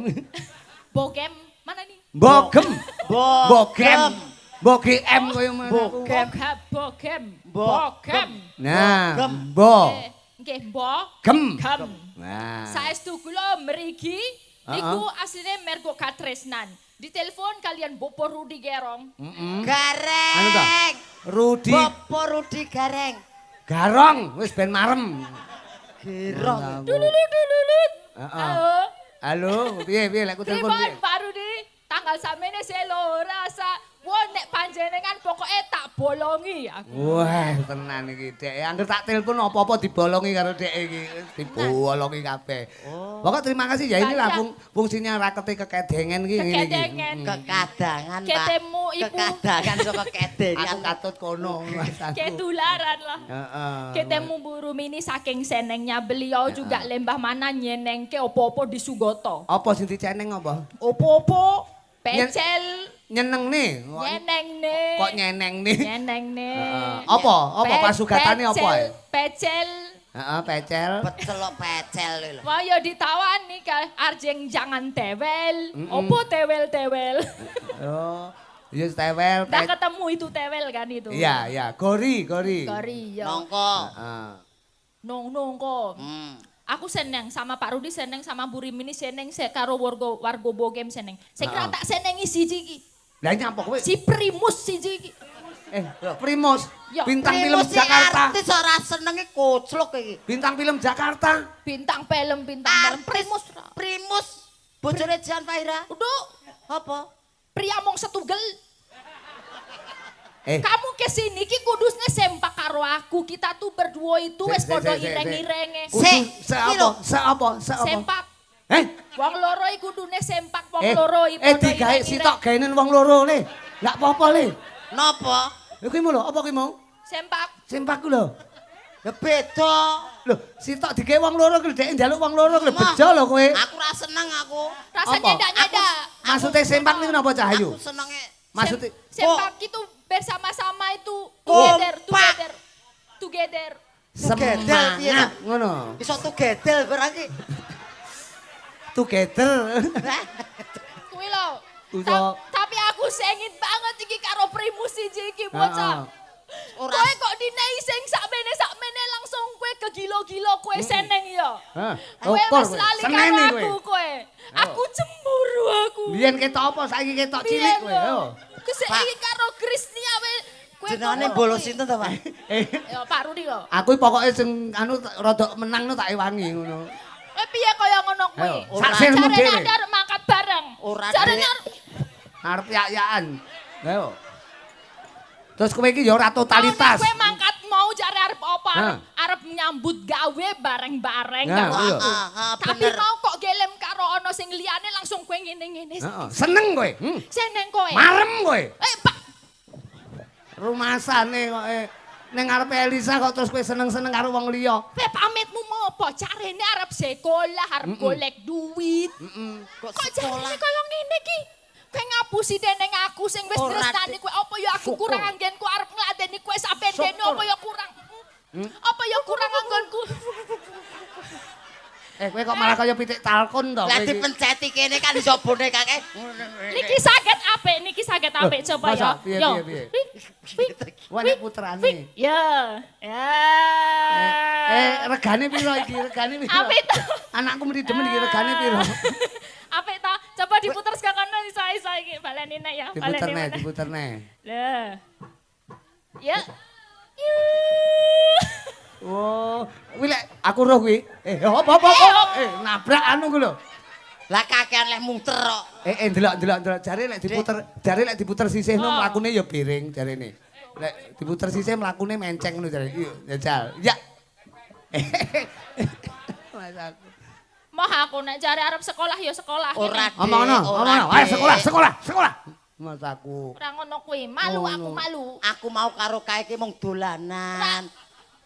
Speaker 1: BGM mana nih?
Speaker 2: Bogem.
Speaker 3: Bogem.
Speaker 2: BGM koyo ngono.
Speaker 1: Bogem.
Speaker 2: Nah, bo.
Speaker 1: Nggih,
Speaker 2: Gem.
Speaker 1: Nah. Saestu kula mriki niku asline mergo katresnan. Ditelepon kalian Bopo Rudi Gerong.
Speaker 3: Gareng.
Speaker 2: Anu ta? Rudi.
Speaker 3: Bopo Rudi Gareng.
Speaker 2: Garong, wis ben marem.
Speaker 3: Gerong.
Speaker 1: Dululut.
Speaker 2: Halo, piye lek ku telepon piye?
Speaker 1: Pak Rudi, tanggal samene selo rasa nek panjenengan pokoke tak bolongi aku.
Speaker 2: Wah, tenan iki, Dek. Angger tak telepon apa-apa dibolongi karo Dek iki. Dibolongi kabeh. Pokok terima kasih ya, inilah fungsinya rakete kekedengen iki ngene iki.
Speaker 3: Kekadangan, Pak.
Speaker 1: Ketemu ibu.
Speaker 3: Kekadangan saka kedengan.
Speaker 2: Aku katut kono, Mas aku.
Speaker 1: Ketularan lah.
Speaker 2: Heeh.
Speaker 1: Ketemu Bu Rumini saking senengnya beliau juga lembah mana nyenengke opo-opo di Sugoto.
Speaker 2: Apa sing diceneng apa?
Speaker 1: Opo-opo pecel
Speaker 2: Nyeneng nih.
Speaker 1: nyeneng nih.
Speaker 2: Kok nyeneng nih?
Speaker 1: Nyeneng nih.
Speaker 2: Apa? Apa pasugatane apa?
Speaker 1: Pecel.
Speaker 2: Heeh, pecel.
Speaker 3: Pecel pecel lho.
Speaker 1: Wah ya ditawani ka Arjeng jangan tewel. Opo tewel-tewel.
Speaker 2: Oh, iya tewel.
Speaker 1: Udah ketemu itu tewel kan itu.
Speaker 2: Iya. Gori.
Speaker 1: Gori ya.
Speaker 3: Nongko.
Speaker 2: Heeh.
Speaker 1: Nongko. Aku seneng sama Pak Rudi seneng sama Bu Rimini seneng karo warga Bogem seneng. Saya kira tak senengi siji iki.
Speaker 2: Lah nyapa kowe?
Speaker 1: Si Primus siji iki.
Speaker 2: Primus.
Speaker 1: Ya,
Speaker 2: Bintang film Jakarta.
Speaker 3: Artis ora senenge koclok iki.
Speaker 2: Bintang film Jakarta.
Speaker 1: Bintang film Primus.
Speaker 3: Primus. Bojone Jan Fahira.
Speaker 1: Udah.
Speaker 3: Apa?
Speaker 1: Pria mong setugel.
Speaker 2: Eh.
Speaker 1: Kamu kesini ki kudusnya sempak karo aku. Kita tuh berdua itu wes podo ireng-irenge.
Speaker 2: Seapa?
Speaker 1: Sempak. Wong loro iku kudune sempak wong loro iki podo
Speaker 2: digawe sitok gaenen wong loro le. Enggak apa-apa le.
Speaker 3: Napa?
Speaker 2: Lho kuwi lho, apa kuwi mau?
Speaker 1: Sempak.
Speaker 2: Sempak ku lho.
Speaker 3: Ya beda.
Speaker 2: Lho, sitok digawe wong loro ku dhek njaluk wong loro ku bejo lho kowe.
Speaker 3: Aku ra seneng aku.
Speaker 1: Rasanya nyeda-nyeda.
Speaker 2: Maksudnya sempak niku napa Cahayu?
Speaker 3: Aku senenge
Speaker 2: Maksudnya
Speaker 1: sempak itu bersama-sama itu
Speaker 3: Kompak.
Speaker 1: together.
Speaker 3: Tugedel piye
Speaker 2: Semangat
Speaker 3: ta?
Speaker 2: ngono.
Speaker 3: Iso tugedel berarti.
Speaker 2: Together.
Speaker 1: Kuwi lho.
Speaker 2: Uso.
Speaker 1: Tapi aku sengit banget iki karo Primus iki bocah.
Speaker 3: Ora
Speaker 1: Kowe kok dinehi sing sakmene langsung kowe kegilo-gilo kowe seneng ya.
Speaker 2: Hah.
Speaker 1: Kowe
Speaker 2: Ukur
Speaker 1: wis
Speaker 2: kowe.
Speaker 1: lali
Speaker 2: Seneni
Speaker 1: karo
Speaker 2: kowe.
Speaker 1: aku kowe. Aku cemburu aku.
Speaker 2: Biyen ketok apa saiki ketok cilik kowe. Yo.
Speaker 1: Keseki karo Kristia kowe
Speaker 3: jenengane
Speaker 1: kok-
Speaker 3: bolos sinten ta, Pak?
Speaker 1: Ya Pak Rudi kok.
Speaker 2: Aku pokoke sing anu rada menang no tak ewangi ngono.
Speaker 1: Kowe piye kaya ngono kuwi?
Speaker 2: Ayo,
Speaker 3: ora.
Speaker 2: saksilmu
Speaker 1: Jarene
Speaker 2: dhewe.
Speaker 1: Anda arep mangkat bareng.
Speaker 3: Ora,
Speaker 1: Jarene
Speaker 3: Dek.
Speaker 2: Arep yak-yakan. Ayo. Terus kowe iki ya ora totalitas.
Speaker 1: Kowe mangkat mau jare arep apa?
Speaker 2: Hah.
Speaker 1: Arep nyambut gawe bareng-bareng
Speaker 2: Nah,
Speaker 1: karo
Speaker 2: iya.
Speaker 1: aku. Tapi
Speaker 3: bener.
Speaker 1: mau kok gelem karo ana sing liyane langsung kowe ngene-ngene.
Speaker 2: Heeh, seneng kowe.
Speaker 1: Seneng kowe.
Speaker 2: Marem kowe.
Speaker 1: Pak,
Speaker 2: Rumasane kok ning ngarepe Elisa kok terus kowe seneng-seneng karo wong liya.
Speaker 1: kowe pamitmu mau apa? Jarene arep sekolah, arep golek duit.
Speaker 3: Kok
Speaker 1: Kok
Speaker 3: sekolah?
Speaker 1: jarene kaya ngene iki? Kowe ngapusi deneng aku sing wis
Speaker 3: Ora,
Speaker 1: tresnani kowe apa ya aku
Speaker 2: Syukur.
Speaker 1: kurang anggenku arep ngladeni kowe sampe dene
Speaker 2: Syukur.
Speaker 1: apa ya kurang? Apa ya kurang anggonku?
Speaker 2: Kowe kok malah kaya pitik talkon to.
Speaker 3: Lah
Speaker 2: kowe iki.
Speaker 3: dipenceti kene kan iso boneka kae.
Speaker 1: Niki saged apik coba ya.
Speaker 2: masa? Piye,
Speaker 1: Yo.
Speaker 2: piye, piye?
Speaker 1: Wih,
Speaker 2: Wah nek puterane.
Speaker 1: Ya. Ya.
Speaker 2: Regane piro iki? Regane piro?
Speaker 1: Apik to.
Speaker 2: Anakku mesti demen iki regane piro?
Speaker 1: Apik to. Coba diputer sekono isa-isa iki baleni nek ya. Baleni meneh.
Speaker 2: Diputerne.
Speaker 1: Lah. Ya.
Speaker 2: Oh, kuwi lek aku roh kuwi. Apa? Nabrak anu ku lho.
Speaker 3: Lah kakean leh muter kok.
Speaker 2: Delok. Jare lek diputer sisihno mlakune ya piring jarene. Lek diputer sisih mlakune menceng ngono jare. Iya, jajal. Ya. Mas aku.
Speaker 1: Moh aku nek jare arep sekolah ya sekolah.
Speaker 3: Ora.
Speaker 1: Ngene.
Speaker 2: Omongno. Ayo sekolah. Mas aku.
Speaker 1: Ora ngono kuwi. Malu
Speaker 2: Oh,
Speaker 1: aku
Speaker 2: no.
Speaker 1: malu.
Speaker 3: Aku mau karo kae iki mung dolanan.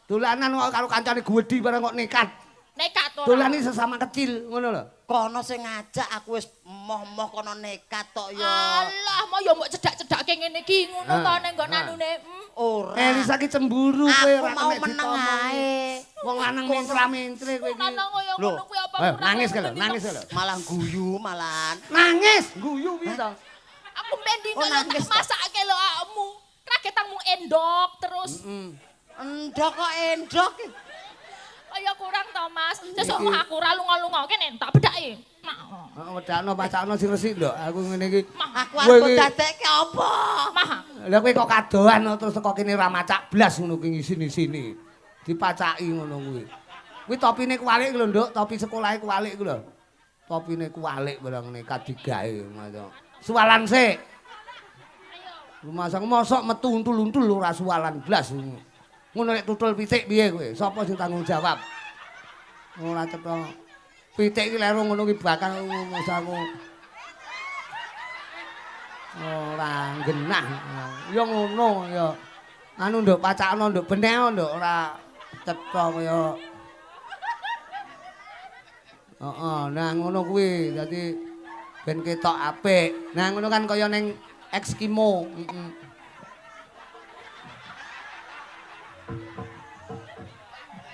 Speaker 2: Dolanan kok karo kancane gwedi bareng kok nekat.
Speaker 1: Nekat ora.
Speaker 2: Dolani sesama kecil ngono lho.
Speaker 3: Kono sing ngajak aku wis moh-moh kono nekat tok ya.
Speaker 1: Alah, mau ya mbok cedak-cedake ngene iki ngono to nek nggon anune.
Speaker 3: Ora.
Speaker 2: Elisa ki cemburu kowe
Speaker 3: Aku
Speaker 2: ora
Speaker 3: mau
Speaker 2: kena
Speaker 3: meneng
Speaker 2: ditomong.
Speaker 3: ae.
Speaker 2: Wong lanang mintra-mintre kowe iki.
Speaker 1: Lanang kaya
Speaker 3: Loh.
Speaker 1: ngono kuwi apa
Speaker 2: Ayo,
Speaker 1: kurang
Speaker 2: nangis
Speaker 1: ngono
Speaker 2: lho,
Speaker 1: iki?
Speaker 2: nangis lho.
Speaker 3: Malah guyu malahan.
Speaker 2: Nangis, guyu piye to?
Speaker 1: Aku mendino
Speaker 3: Oh,
Speaker 1: yo
Speaker 3: nangis
Speaker 1: tak masake lho awakmu. Kragetangmu endok terus.
Speaker 3: Endok kok endok.
Speaker 1: Kaya kurang to, Mas. Sesuk mah aku ora lunga-lunga kene tak bedaki. Nah,
Speaker 2: Wedakno pacakno sing resik nduk. Aku ngene iki.
Speaker 3: Aku
Speaker 2: Kowe
Speaker 3: arep
Speaker 2: iki-
Speaker 3: dadekke apa?
Speaker 1: mah.
Speaker 2: Lah kowe kok kadohan terus teko kene ora macak blas ngono kuwi sini-sini. Dipacaki ngono kuwi. Kuwi topine kuwalik lho, Nduk. Topi sekolahe kuwalik ku lho. Topine kuwalik barang nekat digawe ngono. Suwalan sik. Rumasang mosok metu untul-untul ora suwalan blas. Ngono nek tutul pitik piye kowe? Sapa sing tanggung jawab? Ora cetha. Pitik iki lero ngono ki bakal masaku. Ora genah. Ya ngono ya. Anu nduk pacakno nduk beneh nduk ora cetha kaya. Heeh, nah ngono kuwi dadi ben ketok apik. Nah ngono kan kaya ning Eskimo.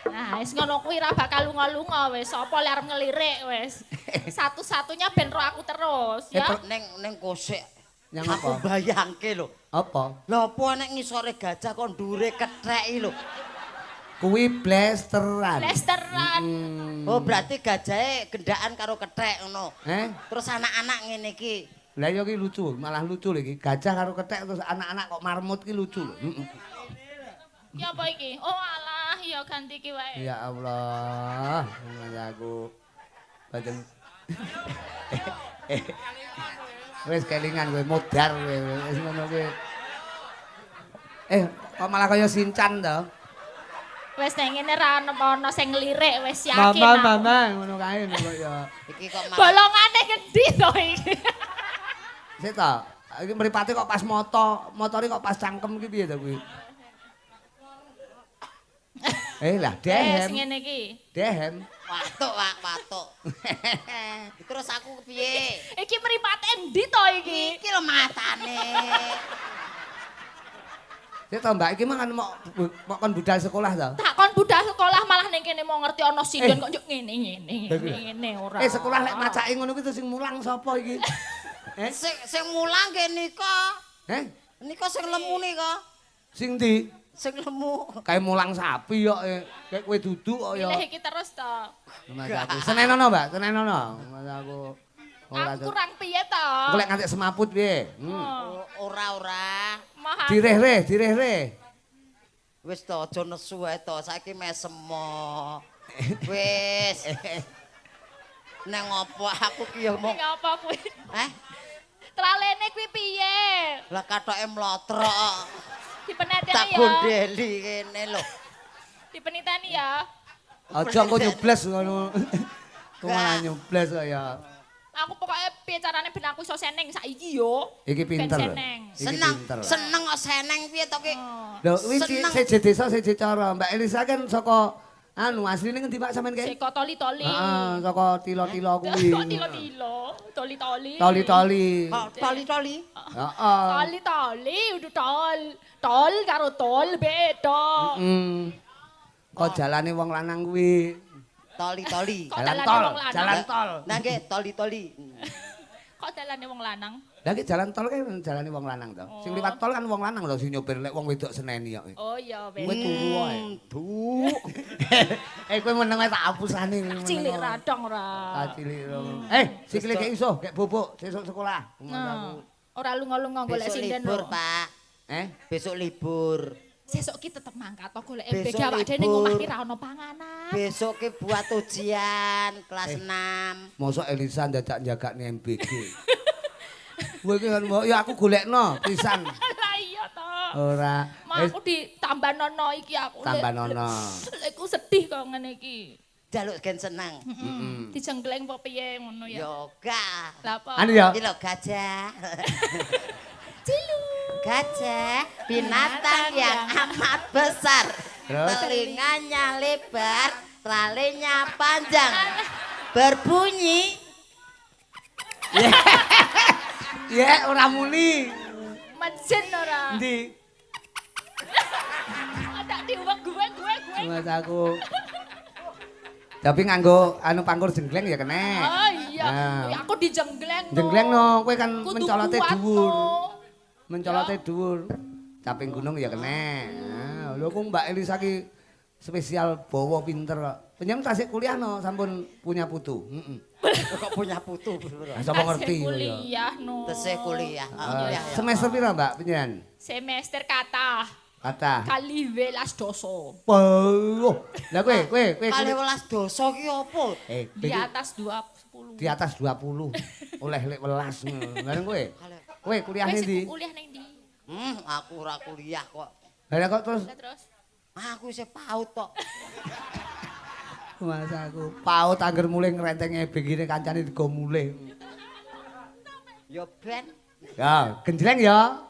Speaker 1: Nah, wis ngono kuwi ra bakal lunga-lunga wis. Sapa lek arep ngelirik wis. Satu-satunya ben ro aku terus ya.
Speaker 3: Ning kosek.
Speaker 2: Yang
Speaker 3: Aku
Speaker 2: apa?
Speaker 3: bayangke lho.
Speaker 2: Apa?
Speaker 3: Lha apa nek ngisore gajah kok ndure ketheki lho.
Speaker 2: Kuwi blasteran.
Speaker 1: Lesteran.
Speaker 3: Oh berarti gajahe gendaan karo kethek ngono. Terus anak-anak ngene iki.
Speaker 2: Lah ya ki lucu, malah lucu lho iki. Gajah karo kethek terus anak-anak kok marmut ki lucu lho.
Speaker 1: Ya apa iki? Oh alah, ya ganti ki wae.
Speaker 2: Ya Allah, aku pancen wis kelingan kowe modar kowe wis ngono kowe. Kok malah kaya Sinchan to?
Speaker 1: Wis nek ngene ra ono sing ngelirik wis yakin.
Speaker 2: Mama ngono kae kok ya.
Speaker 3: Iki kok malah
Speaker 1: Bolongane gede to iki.
Speaker 2: Sik to. Iki mripate kok pas motore kok pas cangkem iki piye to kuwi? Lah
Speaker 1: Wis
Speaker 2: dehem.
Speaker 1: ngene iki.
Speaker 2: Dehem.
Speaker 3: watuk watuk. Terus aku piye?
Speaker 1: Iki mripate endi to iki?
Speaker 3: Iki lho matane.
Speaker 2: Sik to Mbak iki mangan mok kon budal sekolah to?
Speaker 1: Tak kon budal sekolah malah ning kene mau ngerti ana sindon kok njuk ngene ora.
Speaker 2: Sekolah lek macake ngono kuwi sing mulang sapa iki?
Speaker 3: Sing mulang ke nika. Nika sing lemu nika.
Speaker 2: Sing ndi?
Speaker 3: Sing lemu.
Speaker 2: Kae mulang sapi kok kayak kowe duduk kok ya.
Speaker 1: Pilih iki terus to.
Speaker 2: Mas aku senenono, Mbak, senenono. Mas aku
Speaker 1: Aku kurang piye to?
Speaker 2: Aku lek nganti semaput piye?
Speaker 3: Ora.
Speaker 1: Mahal.
Speaker 2: Direh-reh.
Speaker 3: Wis to aja nesu ae to, saiki mesem. Wis. Nang opo aku ki ya mung.
Speaker 1: Ning apa kuwi?
Speaker 3: Tralene
Speaker 1: kuwi piye?
Speaker 3: Lah kathoke mlotrok.
Speaker 1: Dipeneteni
Speaker 3: Tak
Speaker 1: ya.
Speaker 3: gondeli kene lho.
Speaker 1: Dipeniteni ya.
Speaker 2: Aja engko nyubles ngono. Kok malah nyubles kok ya.
Speaker 1: Aku pokoknya piye carane ben aku iso seneng saiki yo.
Speaker 2: Iki pinter.
Speaker 3: Seneng kok seneng piye to ki?
Speaker 2: Lho, kuwi seje desa seje cara. Mbak Elisa kan saka asline ngendi Pak sampean kae?
Speaker 1: Saka toli-toli.
Speaker 2: Heeh, saka tilo-tilo kuwi.
Speaker 1: Tilo-tilo, toli-toli.
Speaker 2: Toli-toli.
Speaker 3: Toli-toli.
Speaker 2: Heeh.
Speaker 1: Toli-toli udah tol. Tol karo tol beda.
Speaker 2: Kok jalane wong lanang kuwi.
Speaker 3: Toli-toli.
Speaker 2: Jalan tol.
Speaker 3: Nah nggih toli-toli.
Speaker 1: Kok dalane wong lanang?
Speaker 2: Lah iki jalan tol kan jalane wong lanang to. Sing liwat tol kan wong lanang to sing nyopir lek wong wedok seneni kok.
Speaker 1: Oh iya wis.
Speaker 2: Kowe turu wae. Kowe meneng wae tak hapusane.
Speaker 1: Cilik radong ora.
Speaker 2: Cilik. Sikile gek iso, gek bobok sesuk sekolah.
Speaker 1: Ora lunga-lunga golek sinden lho.
Speaker 3: Libur, Pak. Besok libur.
Speaker 1: Sesuk ki tetep mangkat to golek MBG awak dhewe ning omah ki ra ono panganan.
Speaker 3: Besok ki buat ujian kelas 6.
Speaker 2: Mosok Elisa dadak njagakne MBG. Kowe ki kan ya aku golekno pisan.
Speaker 1: Lah iya to.
Speaker 2: Ora.
Speaker 1: Aku ditambanono iki aku.
Speaker 2: Tambanono.
Speaker 1: Aku sedih kok ngene iki.
Speaker 3: Jaluk gen seneng.
Speaker 1: Dijenggleng apa piye ngono ya.
Speaker 3: Yo gak.
Speaker 1: Lah apa?
Speaker 2: Anu ya.
Speaker 3: Iki lho gajah.
Speaker 1: Cilu.
Speaker 3: Gajah binatang yang amat besar. Telinganya lebar, tralinya panjang. Berbunyi.
Speaker 2: Ya, ora muni.
Speaker 1: Mesin ora.
Speaker 2: Endi?
Speaker 1: Ada diuwek gue.
Speaker 2: Mas aku. Tapi nganggo anu pangkur jenggleng ya kene.
Speaker 1: Oh iya. Aku dijenggleng.
Speaker 2: Jenggleng no, kowe kan mencolote dhuwur.
Speaker 1: No.
Speaker 2: Mencolote dhuwur. Caping gunung ya kene. Nah, lho kok Mbak Elisa ki spesial bawa pinter kok. Penyem tasik kuliah no, sampun punya putu.
Speaker 3: Kok punya putu.
Speaker 2: Sapa ngerti
Speaker 1: kuliah no.
Speaker 3: Tesih kuliah.
Speaker 2: Semester pira Mbak penyen?
Speaker 1: Semester kata. Kali 12 doso.
Speaker 2: Oh, lah kowe
Speaker 3: kali 12 doso ki opo?
Speaker 1: Di atas 20.
Speaker 2: Di atas 20. Oleh lek 12. Lah kowe? Kowe kuliah ning ndi?
Speaker 1: Kuliah ning ndi?
Speaker 3: Aku ora kuliah kok.
Speaker 2: Lah kok terus?
Speaker 3: Aku isih PAUD tok.
Speaker 2: Mas aku PAUD angger mulih ngrenteng begine kancane digo mulih.
Speaker 3: Ya ben.
Speaker 2: Ya, genjleng ya.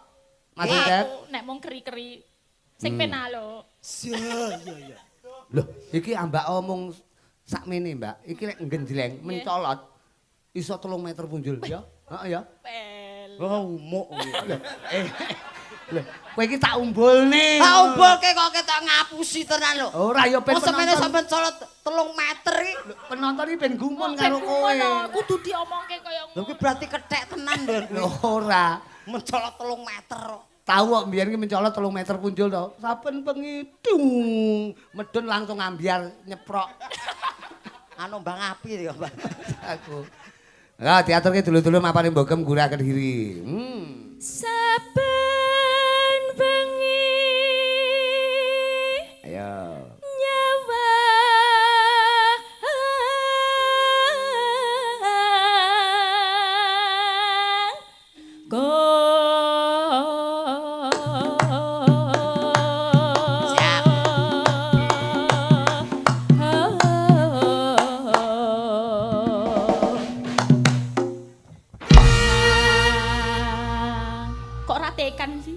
Speaker 2: Mas Udet.
Speaker 1: Nek mung keri-keri sing pena lho.
Speaker 3: Iya.
Speaker 2: Loh, iki ambak omong sakmene, Mbak. Iki lek genjleng mencolot iso 3 meter punjul ya. Heeh ya.
Speaker 1: Pel.
Speaker 3: Oh, umuk.
Speaker 2: Lho, kowe iki tak umbulne.
Speaker 3: Tak umbulke kok ketok ngapusi tenan lho.
Speaker 2: Ora ya ben
Speaker 3: semene sampean colot 3 meter iki.
Speaker 2: Penonton iki ben gumun karo kowe.
Speaker 1: Kudu diomongke kaya
Speaker 3: ngono. Lho kuwi berarti kethek tenan lho.
Speaker 2: Ora.
Speaker 3: Mencolot 3 meter kok.
Speaker 2: Tahu kok mbiyen ki mencolot 3 meter punjul to. Saben bengi dung medun langsung ambyar nyeprok.
Speaker 3: Anu mbang api ya, Mbak.
Speaker 2: Aku. Lah diaturke dulu-dulu mapane mbogem gurah Kediri.
Speaker 4: Saben bengi.
Speaker 2: Ayo.
Speaker 4: Nyawa.
Speaker 1: tekan sih.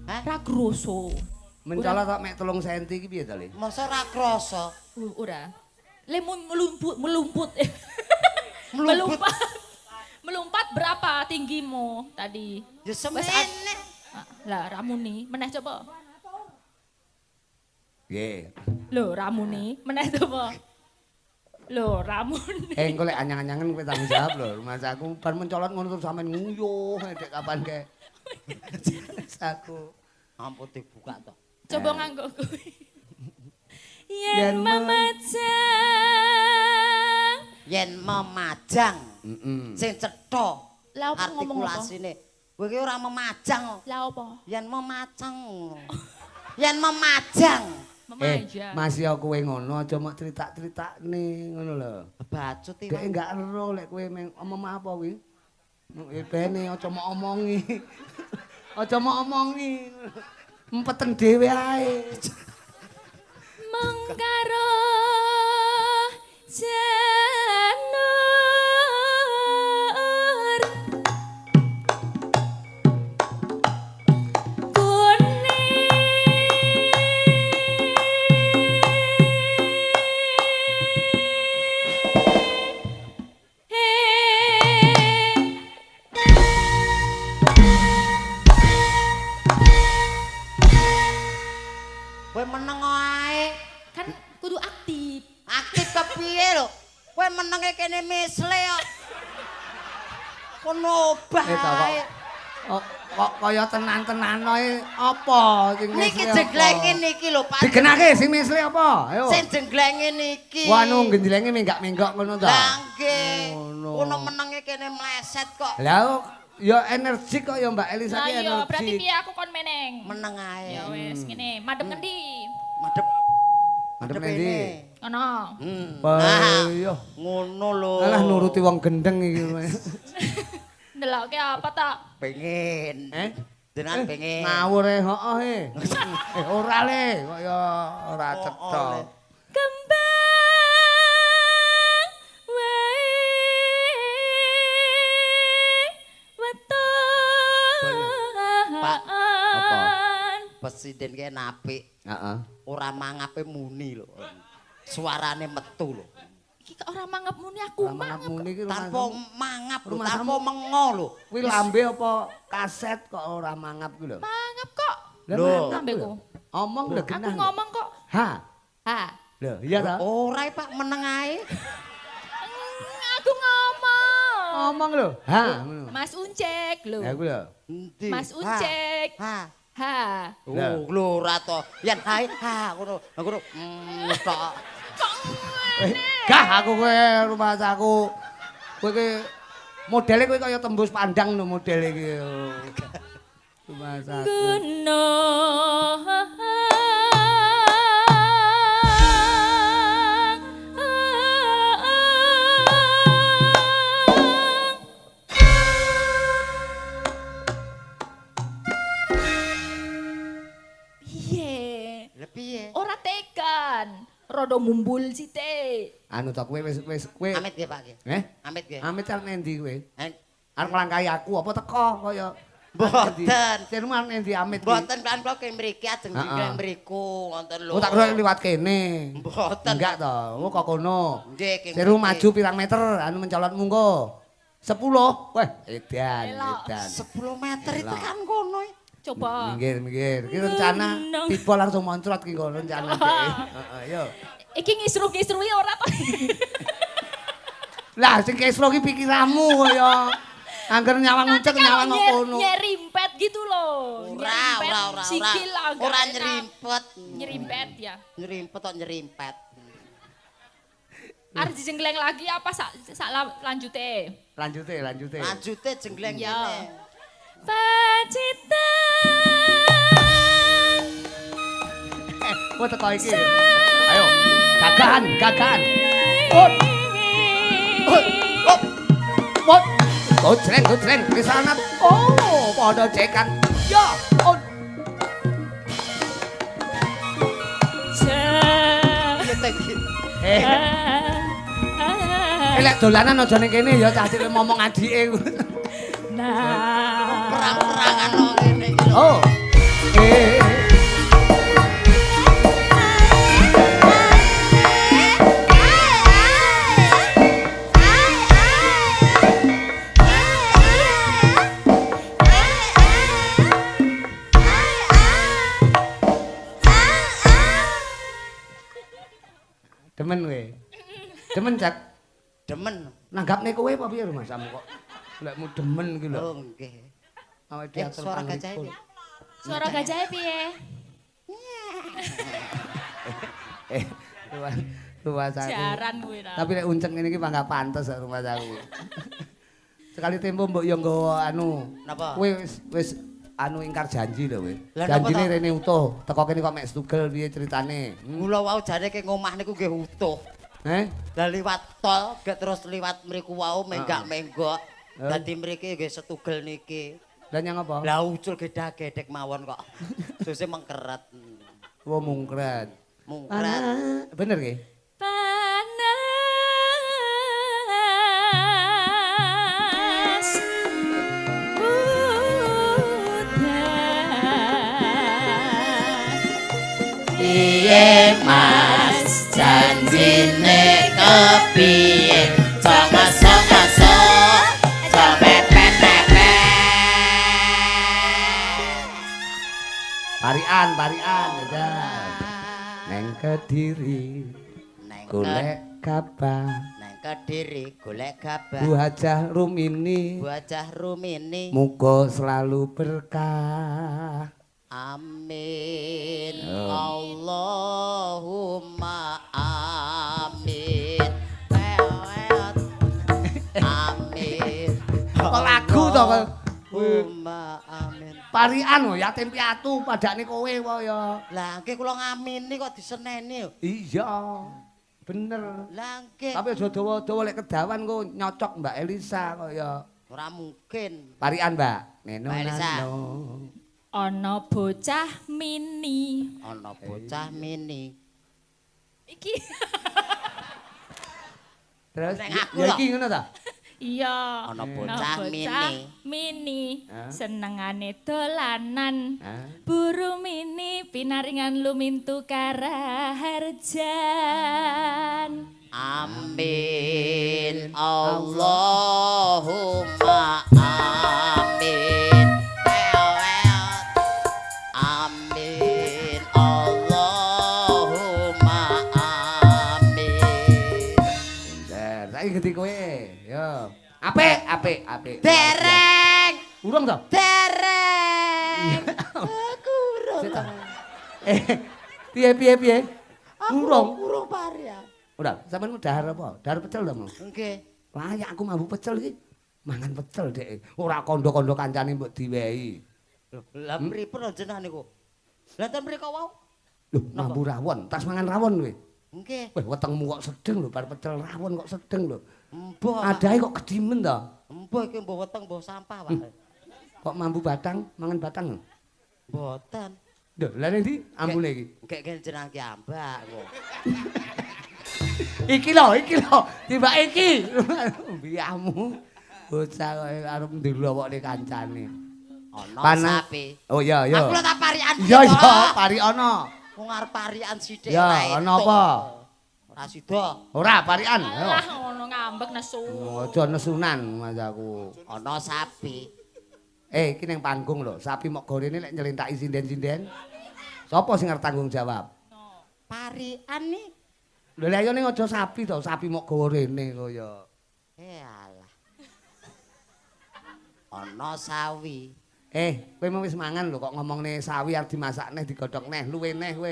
Speaker 1: Ra groso.
Speaker 2: Mencolot kok mek 3 cm iki piye to, Le?
Speaker 3: Masa ra krasa?
Speaker 1: Ora. Le melumput. Melompat berapa tinggimu tadi?
Speaker 3: Ya semene.
Speaker 1: Lah ramuni, meneh coba.
Speaker 2: Nggih.
Speaker 1: Lho, ramune meneh to apa? Lho, ramune.
Speaker 2: Engko lek anyang-anyangan kowe tanggung jawab lho. Mas aku bar mencolot ngono terus sampean nguyuh dek kapan ke. Aku.
Speaker 3: Ampun dibuka to.
Speaker 1: Coba nganggo kuwi.
Speaker 4: Yen memajang
Speaker 3: Yen memajang sing cetha
Speaker 1: Lah apa ngomong apa?
Speaker 3: artikulasine. Kowe ki ora memajang.
Speaker 1: Lah apa?
Speaker 3: Yen memajang. Yen memajang.
Speaker 1: Memaja.
Speaker 2: Mas ya kowe ngono aja mok cerita-critakne ngono lho.
Speaker 3: Bacut iki.
Speaker 2: Dek enggak ero lek kowe omong apa kuwi. Bene aja mok omongi. Aja mok omongi. Empeten dhewe ae.
Speaker 4: mengkaro janur
Speaker 3: Kowe meneng ae.
Speaker 1: Kan kudu aktif.
Speaker 3: Aktif kepiye lho? Kowe menenge kene misle kok. Kono bae.
Speaker 2: Kok kaya tenan-tenan ae apa sing
Speaker 3: Niki jenglenge niki lho, Pak.
Speaker 2: digenake sing misle apa? Ayo.
Speaker 3: Sing jenglenge niki.
Speaker 2: Wah nu gendilenge menggak-menggok ngono to.
Speaker 3: Lah nggih.
Speaker 2: Ngono.
Speaker 3: Kono menenge kene mleset kok.
Speaker 2: Lah ya energik kok ya Mbak Elisa
Speaker 1: Lah
Speaker 2: ki
Speaker 1: iya, berarti
Speaker 2: energik.
Speaker 1: piye aku kon meneng.
Speaker 3: Meneng ae.
Speaker 1: Ya wis ngene, madhep ngendi?
Speaker 3: Madhep.
Speaker 2: Madhep
Speaker 3: Madhep
Speaker 2: endi?
Speaker 1: Ono.
Speaker 3: Nah,
Speaker 2: Iya.
Speaker 3: ngono lho.
Speaker 2: Alah nuruti wong gendeng iki.
Speaker 1: Ndelokke apa ta?
Speaker 3: Pengen. Jenengan pengen.
Speaker 2: Ngawur e, heeh e. Ora le, kok ya ora cetha.
Speaker 4: kembang wae weton
Speaker 3: Pak,
Speaker 2: apa?
Speaker 3: Presiden ki napik.
Speaker 2: Heeh.
Speaker 3: Ora mangape muni lho. Suarane metu lho.
Speaker 1: Iki kok ora mangap muni aku
Speaker 2: Mangap
Speaker 1: mangap.
Speaker 2: muni iki
Speaker 3: Tanpa mangap lho,
Speaker 2: rumah
Speaker 3: tanpa
Speaker 2: kamu-
Speaker 3: mengo lho.
Speaker 2: kuwi lambe apa kaset kok ora mangap ku lho.
Speaker 1: Mangap kok.
Speaker 2: Lah,
Speaker 3: Lho.
Speaker 2: mangap
Speaker 1: Lambeku.
Speaker 2: lho. Omong lho
Speaker 1: Aku
Speaker 2: genah. lho.
Speaker 1: ngomong kok.
Speaker 2: Ha.
Speaker 1: Ha.
Speaker 2: Lho, iya ta?
Speaker 3: Ora Pak meneng ae.
Speaker 1: Aku ngomong.
Speaker 2: Ngomong lho. Ha. ngono.
Speaker 1: Mas Uncek lho.
Speaker 2: Ya ku lho.
Speaker 3: Endi?
Speaker 1: Mas Uncek.
Speaker 3: Ha.
Speaker 1: Ha.
Speaker 3: Oh, lho ora to. Yen hae ha ngono. Ngono. Tok.
Speaker 2: Gah aku kowe rumah saku. Kowe ki modele kowe kaya tembus pandang lho modele iki. Rumah saku.
Speaker 1: Piye?
Speaker 3: Lah piye?
Speaker 1: Ora tekan. Rodo mumbul sithik.
Speaker 2: Anu to kowe wis kowe.
Speaker 3: Amit nggih Pak nggih.
Speaker 2: Amit
Speaker 3: nggih.
Speaker 2: Amit arep nendi kowe?
Speaker 3: Eh,
Speaker 2: Arep nglangkai aku apa teko kaya
Speaker 3: Mboten.
Speaker 2: Sing arep nendi Amit iki?
Speaker 3: Mboten kan kula ke mriki ajeng
Speaker 2: Heeh.
Speaker 3: dikene mriku wonten lho.
Speaker 2: Oh tak kira liwat kene.
Speaker 3: Mboten.
Speaker 2: Enggak to. Oh kok kono.
Speaker 3: Nggih, ke
Speaker 2: Seru
Speaker 3: mriki.
Speaker 2: maju pirang meter anu mencolot mungko. 10. Weh, edan,
Speaker 1: Elok.
Speaker 2: edan.
Speaker 3: 10 meter itu
Speaker 2: Elok.
Speaker 3: kan kono.
Speaker 1: Coba.
Speaker 2: Minggir, minggir. Ki rencana tiba langsung moncrot ki kok rencana iki. Heeh, yo.
Speaker 1: Iki ngisru-ngisrui ora to.
Speaker 2: Lah sing kesro ki pikiranmu kaya angger nyawang
Speaker 1: Nanti
Speaker 2: ucek nyawang kok
Speaker 1: kalau
Speaker 2: kono.
Speaker 1: nyerimpet gitu loh.
Speaker 3: Ora.
Speaker 1: Sikil agak
Speaker 3: Ora
Speaker 1: enak.
Speaker 3: nyerimpet.
Speaker 1: Nyerimpet ya.
Speaker 3: Nyerimpet tok nyerimpet.
Speaker 1: Arep dijenggleng lagi apa lanjute?
Speaker 2: Lanjute.
Speaker 3: Lanjute jengleng
Speaker 1: Ya.
Speaker 3: kene.
Speaker 4: pacitan
Speaker 2: Kok teko iki. Ayo, gagahan. Put. Put. Gojreng, kesanat. Oh, padha cekan. Ya, put.
Speaker 3: Piye ta iki?
Speaker 2: Lek dolanan aja ning kene ya cah cilik ngomong adike.
Speaker 1: Nah.
Speaker 3: Perang-perangan kok kene iki lho.
Speaker 2: Oh. Demen kowe. Demen Cak.
Speaker 3: Demen.
Speaker 2: Nanggapne kowe apa piye rumasamu kok? Lekmu demen iki lho.
Speaker 3: Oh nggih.
Speaker 2: Awake diatur
Speaker 3: Suara gajah
Speaker 2: pangripun.
Speaker 3: iki.
Speaker 1: Suara gajahnya piye?
Speaker 2: Rumah saku.
Speaker 1: Jaran kuwi ta.
Speaker 2: Tapi nek unceng ngene iki mangga pantes rumah saku. Sekali tempo mbok yo nggawa anu.
Speaker 3: Napa?
Speaker 2: Kowe wis anu ingkar janji lho kowe.
Speaker 3: Lah, napa
Speaker 2: Janjine
Speaker 3: to?
Speaker 2: rene utuh. Teko kene kok mek stugel piye critane?
Speaker 3: Mula wau jane ke ngomah niku nggih utuh. Lah liwat tol, gek terus liwat mriku wau menggak-menggok. Dadi mriki nggih setugel niki.
Speaker 2: Lah nyang apa?
Speaker 3: Lah ucul gedak-gedek mawon kok. Suse mengkeret.
Speaker 2: Wo mungkret.
Speaker 3: Mungkret.
Speaker 2: Bener nggih?
Speaker 4: Panas udan.
Speaker 3: Piye Mas janjine kepiye? Sama-sama
Speaker 2: Parian aja. Neng Kediri golek gabah.
Speaker 3: Neng Kediri golek gabah.
Speaker 2: Bu Hajah Rumini
Speaker 3: Wajah Rumini.
Speaker 2: muga selalu berkah.
Speaker 3: Amin.
Speaker 2: Oh.
Speaker 3: Allahumma amin. Amin.
Speaker 2: Kok lagu to kok?
Speaker 3: Allahumma amin.
Speaker 2: Parian lho yatim piatu padane kowe kaya.
Speaker 3: Lah nggih kula ngamini kok diseneni yo.
Speaker 2: Iya. Bener.
Speaker 3: Lah nggih
Speaker 2: Tapi aja dawa-dawa lek kedawan kok nyocok Mbak Elisa kaya.
Speaker 3: ora mungkin.
Speaker 2: Parian, Mbak. Neno
Speaker 3: Mbak Elisa.
Speaker 2: nano.
Speaker 1: Ana bocah mini.
Speaker 3: Ana bocah mini.
Speaker 1: Iki.
Speaker 2: Terus
Speaker 3: Nek aku
Speaker 2: ya
Speaker 3: lho.
Speaker 2: iki ngono ta?
Speaker 1: Iya.
Speaker 3: Ana
Speaker 1: Ana
Speaker 3: bocah mini.
Speaker 1: mini.
Speaker 2: Hah?
Speaker 1: Senengane dolanan.
Speaker 2: Hah?
Speaker 1: Buru mini pinaringan lumintu karaharjan.
Speaker 3: Amin. Allahumma amin. Amin. Allahumma amin.
Speaker 2: Pinter. Saiki gede kowe. Yo. Apik.
Speaker 3: Dereng.
Speaker 2: Urung to?
Speaker 3: Dereng. Aku urung.
Speaker 2: Piye? Urung.
Speaker 3: Urung parian.
Speaker 2: Udah, sampean dahar apa? Dahar pecel to, Mang?
Speaker 3: Nggih.
Speaker 2: Layak aku mambu pecel iki. Mangan pecel Dek. Ora kandha-kandha kancane mbok diwehi.
Speaker 3: Lah pripun jenengan niku? Lah ten mriko wau.
Speaker 2: Lho, mambu rawon, tas mangan rawon kowe.
Speaker 3: Nggih.
Speaker 2: Weh, wetengmu kok sedeng lho, bar pecel rawon kok sedeng lho.
Speaker 3: Mbah.
Speaker 2: Adahe kok kedimen to.
Speaker 3: Mbah iki mbah weteng mbah sampah wae.
Speaker 2: Kok mambu batang, mangan batang lho.
Speaker 3: Mboten.
Speaker 2: Lho, lha ndi ambune iki?
Speaker 3: Kayak jenengan ki ambak kok.
Speaker 2: Iki lho, tiba iki. Biyamu. Bocah kok arep ndelokne kancane.
Speaker 3: Ana
Speaker 2: Panas.
Speaker 3: sapi.
Speaker 2: Oh iya.
Speaker 3: Aku lho tak parian.
Speaker 2: Iya, pari ana.
Speaker 3: Wong arep parian sithik
Speaker 2: Ya,
Speaker 3: wae.
Speaker 2: ana apa?
Speaker 3: Ora sida.
Speaker 2: Ora parian. Ayo.
Speaker 1: Lah ngono ngambek nesu.
Speaker 2: Aja nesunan Mas aku.
Speaker 3: Ana sapi.
Speaker 2: Iki ning panggung lho, sapi mok gorene lek nyelintaki sinden-sinden. Sopo sing arep tanggung jawab?
Speaker 3: Parian nih.
Speaker 2: Lho lek ayo ning aja sapi to, sapi mok gawa rene kaya.
Speaker 3: Alah. Ana sawi.
Speaker 2: Kowe mau wis mangan lho kok ngomongne sawi arep dimasak neh digodhog neh, luwe neh kowe.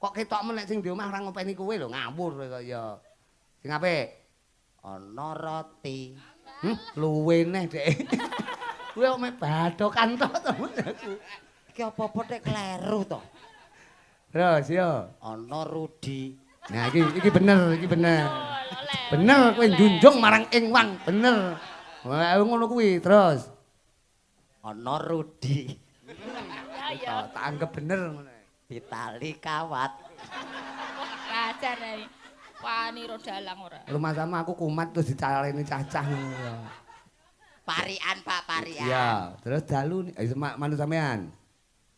Speaker 2: Kok ketokmu nek sing di omah ora ngopeni kowe lho, ngawur kowe kaya. Sing apik?
Speaker 3: Ana roti.
Speaker 2: Luwe neh, Dek. Kowe kok mek badokan to temen aku.
Speaker 3: Iki apa-apa tek kleru to.
Speaker 2: Terus yo.
Speaker 3: Ana rudi.
Speaker 2: Nah iki bener. Bener kowe njunjung marang ing wang, bener. Wah ngono kuwi terus.
Speaker 3: Ana rudi.
Speaker 2: Tak anggap bener ngono.
Speaker 3: Ditali kawat.
Speaker 1: Pacar ae. Wani ro dalang ora.
Speaker 2: Rumah sama aku kumat terus dicaleni cacah ngono ya.
Speaker 3: Parian Pak, parian.
Speaker 2: Iya, terus dalu manut sampean.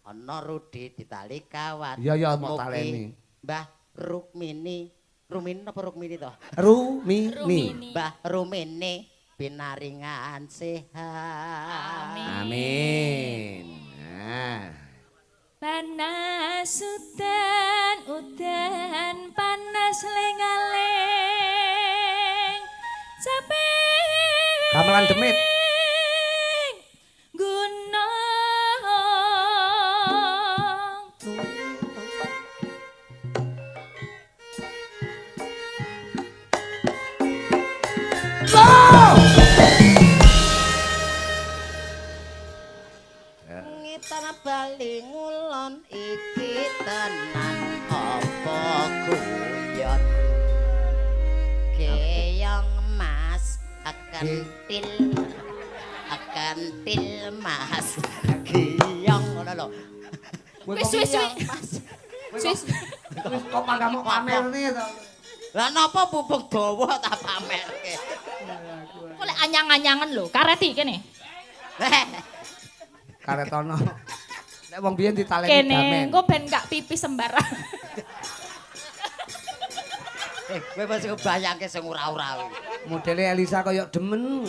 Speaker 3: Ana rudi ditali kawat.
Speaker 2: Iya mau
Speaker 3: Mugi
Speaker 2: taleni.
Speaker 3: Mbah Rukmini. Rumini apa Rukmini to?
Speaker 2: Rumini.
Speaker 3: Mbah Rumini pinaringan sehat.
Speaker 2: Amin. Nah.
Speaker 4: Panas udan panas slengaling capek
Speaker 2: Gamelan demit.
Speaker 3: Ngitan bali ngulon iki tenan apa guyon Keong mas akan til mas Keong ngono lho
Speaker 1: Wis. Wis.
Speaker 2: Kok pangkamu pamer nih to.
Speaker 3: Lah napa pupuk dawa tak pamerke
Speaker 1: Kok lek anyang-anyangan lho, karet iki kene.
Speaker 2: Karetono. Nek wong biyen ditaleni
Speaker 1: Kene,
Speaker 2: damen.
Speaker 1: engko ben gak pipis sembarang.
Speaker 3: Kowe mesti kebayangke sing ora-ora kuwi.
Speaker 2: Modele Elisa koyo demen.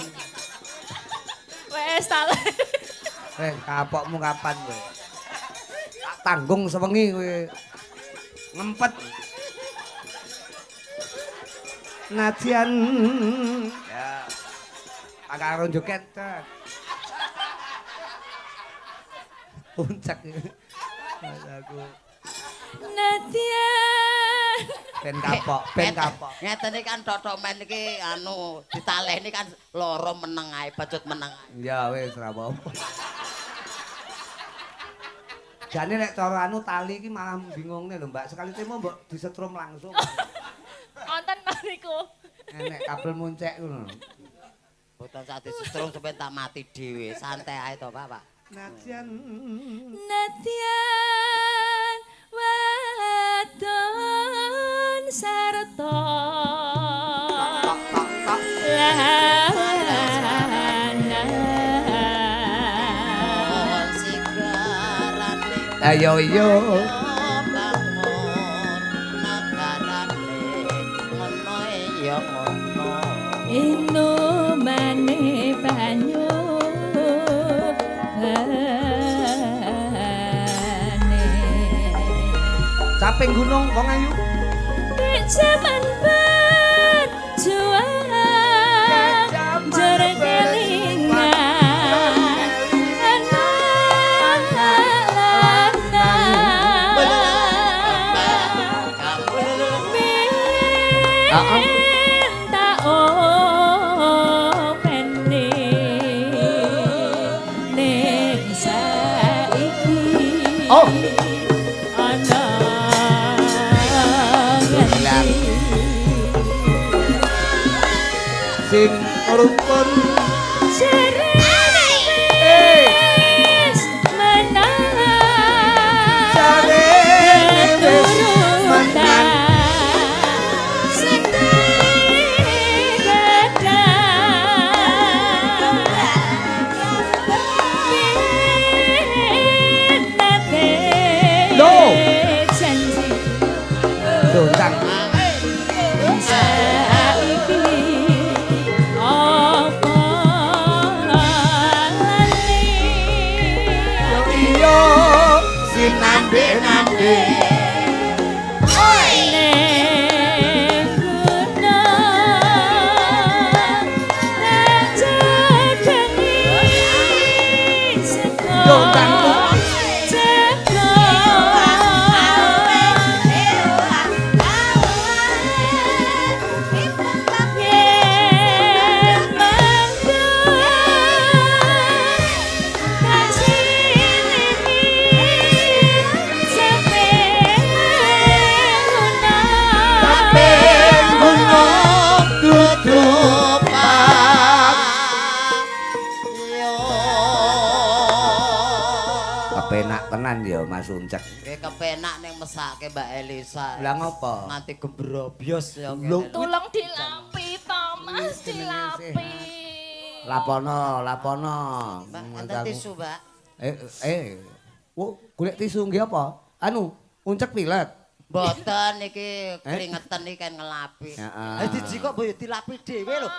Speaker 1: Wes tale.
Speaker 2: Kapokmu kapan kowe? Tak tanggung sewengi kowe. Ngempet. Najan. Ya. Karo joget. Puncak. Aku.
Speaker 4: Nadian
Speaker 2: Ben kapok.
Speaker 3: Ngeten iki kan tok men iki anu ditaleni kan loro meneng ae, bacut meneng ae.
Speaker 2: Ya wis ora apa-apa. Jane nek cara anu tali iki malah bingungne lho, Mbak. Sekali temu mbok disetrum langsung.
Speaker 1: Wonten mariku.
Speaker 2: Enek kabel muncek ngono.
Speaker 3: Boten sak disetrum sampe tak mati dhewe. Santai ae to, Pak.
Speaker 2: Najan
Speaker 4: Nadian wadon sarta
Speaker 2: ayo yo
Speaker 4: Inomane banyu
Speaker 2: caping gunung wong ayu
Speaker 4: zaman berjuang jerek kelingan minta openi ning saiki ana
Speaker 2: sing rukun
Speaker 4: Ceres menang
Speaker 2: Ceres menang dontang sinambe-nambe kepenak tenan ya Mas Uncek.
Speaker 3: Nggih kepenak ning mesake Mbak Elisa.
Speaker 2: Lah ngopo?
Speaker 3: Nganti gembrobyos ya.
Speaker 1: Tolong dilapi to, Mas, dilapi.
Speaker 2: Lapono.
Speaker 3: Mbak, enten tisu, Mbak.
Speaker 2: Golek tisu nggih apa? Anu, Uncek pilet.
Speaker 3: Mboten iki keringetan iki kan ngelapi.
Speaker 2: Heeh.
Speaker 3: Lah diji kok mbok dilapi dhewe lho.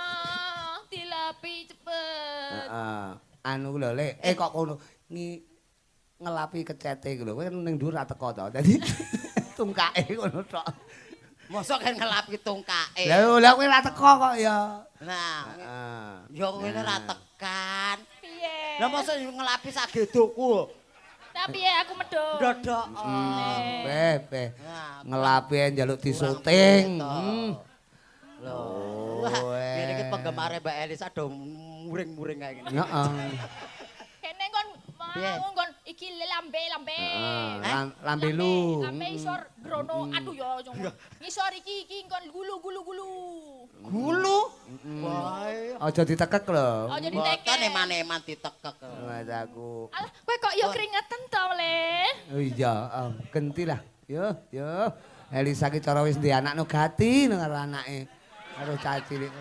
Speaker 1: Dilapi cepet.
Speaker 2: Heeh. Anu lho, Lek. Kok ngono ngelapi kecete iku lho. Kowe ning dhuwur ra teko to. Dadi tungkake ngono tok.
Speaker 3: Mosok kan ngelapi tungkae.
Speaker 2: Lah kowe ora teko kok ya.
Speaker 3: Nah,
Speaker 2: Heeh.
Speaker 3: ya ngene ra tekan.
Speaker 1: Piye?
Speaker 3: Lah mosok ngelapi sagedokku.
Speaker 1: Tapi ya aku medhot.
Speaker 3: Dodok.
Speaker 2: Beh.
Speaker 3: Nah,
Speaker 2: Ngelapi njaluk disyuting.
Speaker 3: Loh. Wah, ngene iki penggemare Mbak Elisa do muring-muring kae ngene.
Speaker 2: Heeh.
Speaker 1: Kene kon
Speaker 3: Piye?
Speaker 1: mau kon iki lambe.
Speaker 2: Lambe lu.
Speaker 1: Lambe isor grono. Aduh ya ngisor iki kon gulu.
Speaker 3: Gulu. Wae.
Speaker 2: Aja ditekek lho.
Speaker 1: Oh jadi
Speaker 3: Boten
Speaker 1: teke.
Speaker 3: eman-eman ditekek.
Speaker 2: Mas aku.
Speaker 1: Alah, kowe kok yo keringetan to, Le?
Speaker 2: Oh iya, genti lah. Yo. Elisa ki cara wis ndek anak nogati karo anake. Karo cah cilik.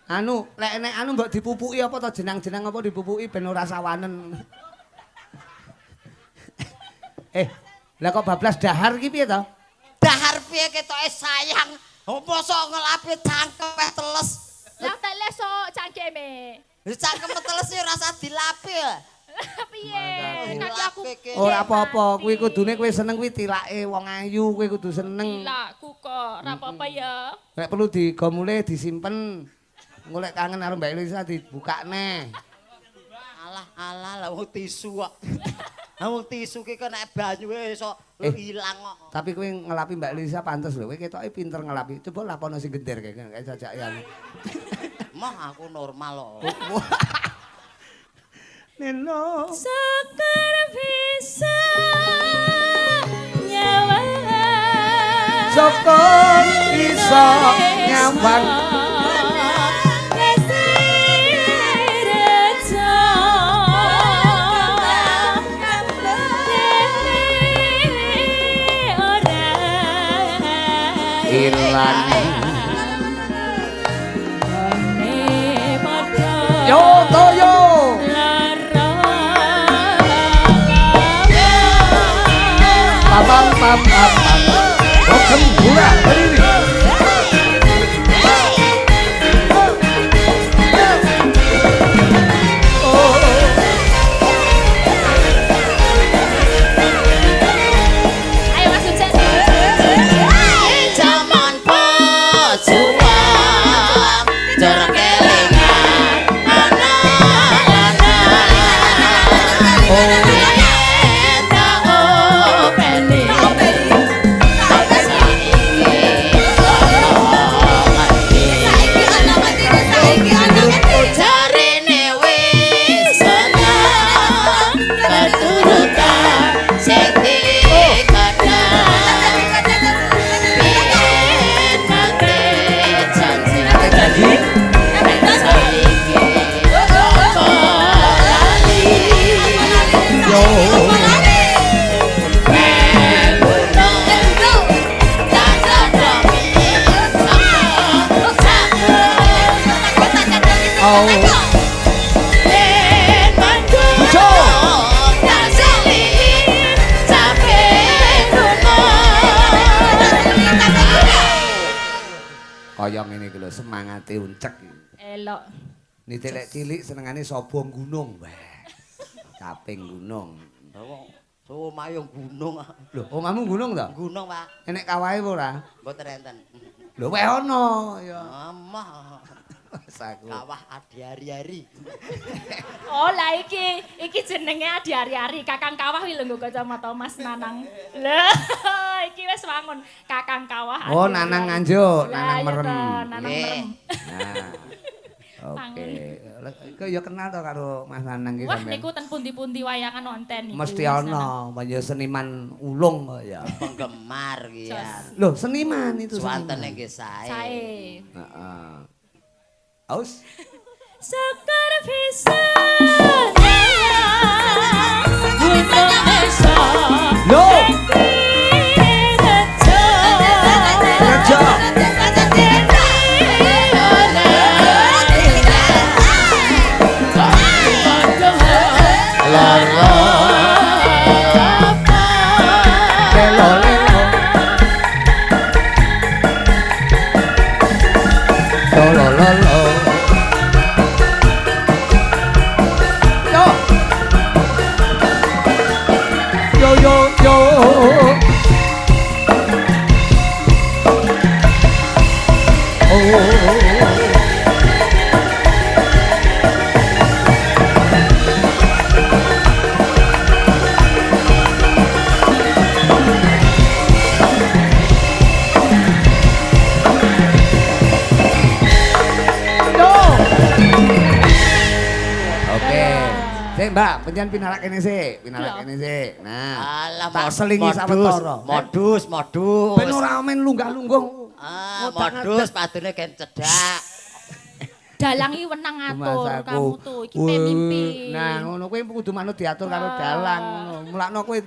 Speaker 2: Anu, lek nek anu mbok dipupuki apa to jenang-jenang apa dipupuki ben ora sawanen. Lah kok bablas dahar ki piye to?
Speaker 3: Dahar piye ketoke sayang. Apa sok ngelapi cangkem teles.
Speaker 1: Lah teles sok cangkeme.
Speaker 3: Cangkem teles ya rasa dilapi ya.
Speaker 1: Lah piye? Kan aku
Speaker 2: Ora apa-apa, kuwi kudune kowe seneng kuwi tilake wong ayu, kowe kudu seneng.
Speaker 1: Ilaku kok, ora apa-apa ya.
Speaker 2: Nek perlu digomule disimpen. Golek kangen karo Mbak Elisa dibuka neh.
Speaker 3: Alah lah wong tisu kok. Lah wong tisu ki kok nek banyu iso ilang kok.
Speaker 2: Tapi kowe ngelapi Mbak Elisa pantes lho, kowe ketoke pinter ngelapi. Coba lapono sing gender kayak jajakan.
Speaker 3: Mah aku normal kok.
Speaker 2: Neno.
Speaker 4: Sekar bisa nyawa
Speaker 2: Sokon bisa nyambang. Ilan yo toyo pam oh kembura berdiri
Speaker 1: Ayo Mas Ucen.
Speaker 3: Zaman pejuang jor kelingan anak-anak jarine wis seneng keturutan sing
Speaker 2: kaya ngene iki lho semangate uncek iki.
Speaker 1: Elok.
Speaker 2: Nitik lek cilik senengane sapa gunung. Wah. Caping gunung.
Speaker 3: So mayung gunung.
Speaker 2: Lho, omahmu gunung to?
Speaker 3: Gunung, Pak.
Speaker 2: Enek kawahe apa ora?
Speaker 3: Mboten enten.
Speaker 2: Lho wae ono ya.
Speaker 3: Amah.
Speaker 2: Saku.
Speaker 3: Kawah adi hari-hari.
Speaker 1: Oh lah iki jenenge Adi Ari-ari, Kakang Kawah wi lho nggo kacamata Mas Nanang. Lah iki wis wangun Kakang Kawah.
Speaker 2: Oh, Nanang Nganjuk,
Speaker 1: Lah,
Speaker 2: Nanang
Speaker 1: iya
Speaker 2: Merem.
Speaker 1: toh, Nanang
Speaker 3: Nggih.
Speaker 1: Merem.
Speaker 2: Nah. Oke. Iku ya kenal to karo Mas Nanang iki
Speaker 1: Wah
Speaker 2: sampean.
Speaker 1: niku ten pundi-pundi wayangan wonten niku.
Speaker 2: Mesti
Speaker 1: Mas Nanang.
Speaker 2: ana, banyak seniman ulung kok ya.
Speaker 3: Penggemar ki ya.
Speaker 2: Loh, seniman itu
Speaker 3: Suwantene
Speaker 2: seniman.
Speaker 3: nggih sae.
Speaker 1: Sae.
Speaker 2: Heeh. Aus.
Speaker 4: Sekar bisa gunung desa
Speaker 2: Loh, Rejo. Lelo lelo. Lolo lolo. Sik, Mbak, penjen pinarak kene sik, pinarak kene sik. Nah,
Speaker 3: Alah,
Speaker 2: tak selingi sawetara.
Speaker 3: Modus.
Speaker 2: Ben ora men lunggah-lungguh.
Speaker 3: Modus padune kan cedak.
Speaker 1: Dalang iki wenang ngatur
Speaker 2: Mas aku.
Speaker 1: kamu tuh, iki mimpi.
Speaker 2: Nah, ngono kuwi kudu manut diatur karo dalang. Mulakno kuwi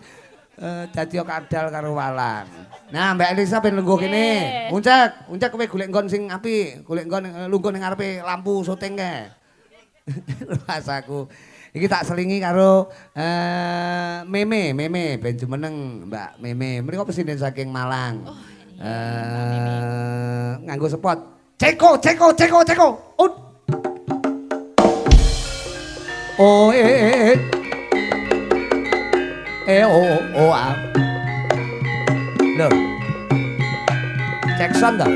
Speaker 2: dadi kadal karo walang. Nah, Mbak Elisa ben lungguh kene. Uncek kowe golek nggon sing apik, golek nggon lungguh ning ngarepe lampu syuting kae. Mas aku. Iki tak selingi karo Meme ben jumeneng Mbak Meme. Mriko presiden saking Malang. Nganggo spot. Ceko. Ut. Oh ah. Loh. Jackson dah.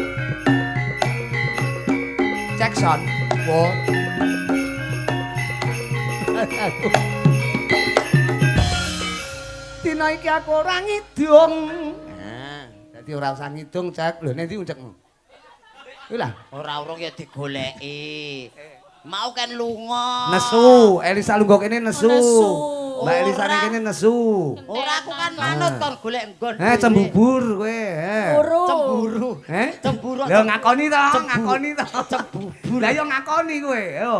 Speaker 2: Jackson. Wo. Dina iki aku ora ngidung. Nah, dadi ora usah ngidung, Cak. Lho, nek ndi uncekmu? Kuwi lah,
Speaker 3: Ora urung ya digoleki. Mau kan lunga.
Speaker 2: nesu. Elisa lungguh kene nesu.
Speaker 1: Nesu.
Speaker 2: Mbak Elisa ning kene nesu.
Speaker 3: Ora aku kan manut kon golek nggon.
Speaker 2: Cembubur kowe.
Speaker 1: Uru.
Speaker 3: Cemburu.
Speaker 2: Cemburu. Lho ngakoni to, Cembubur. Lah yo ngakoni kowe, yo.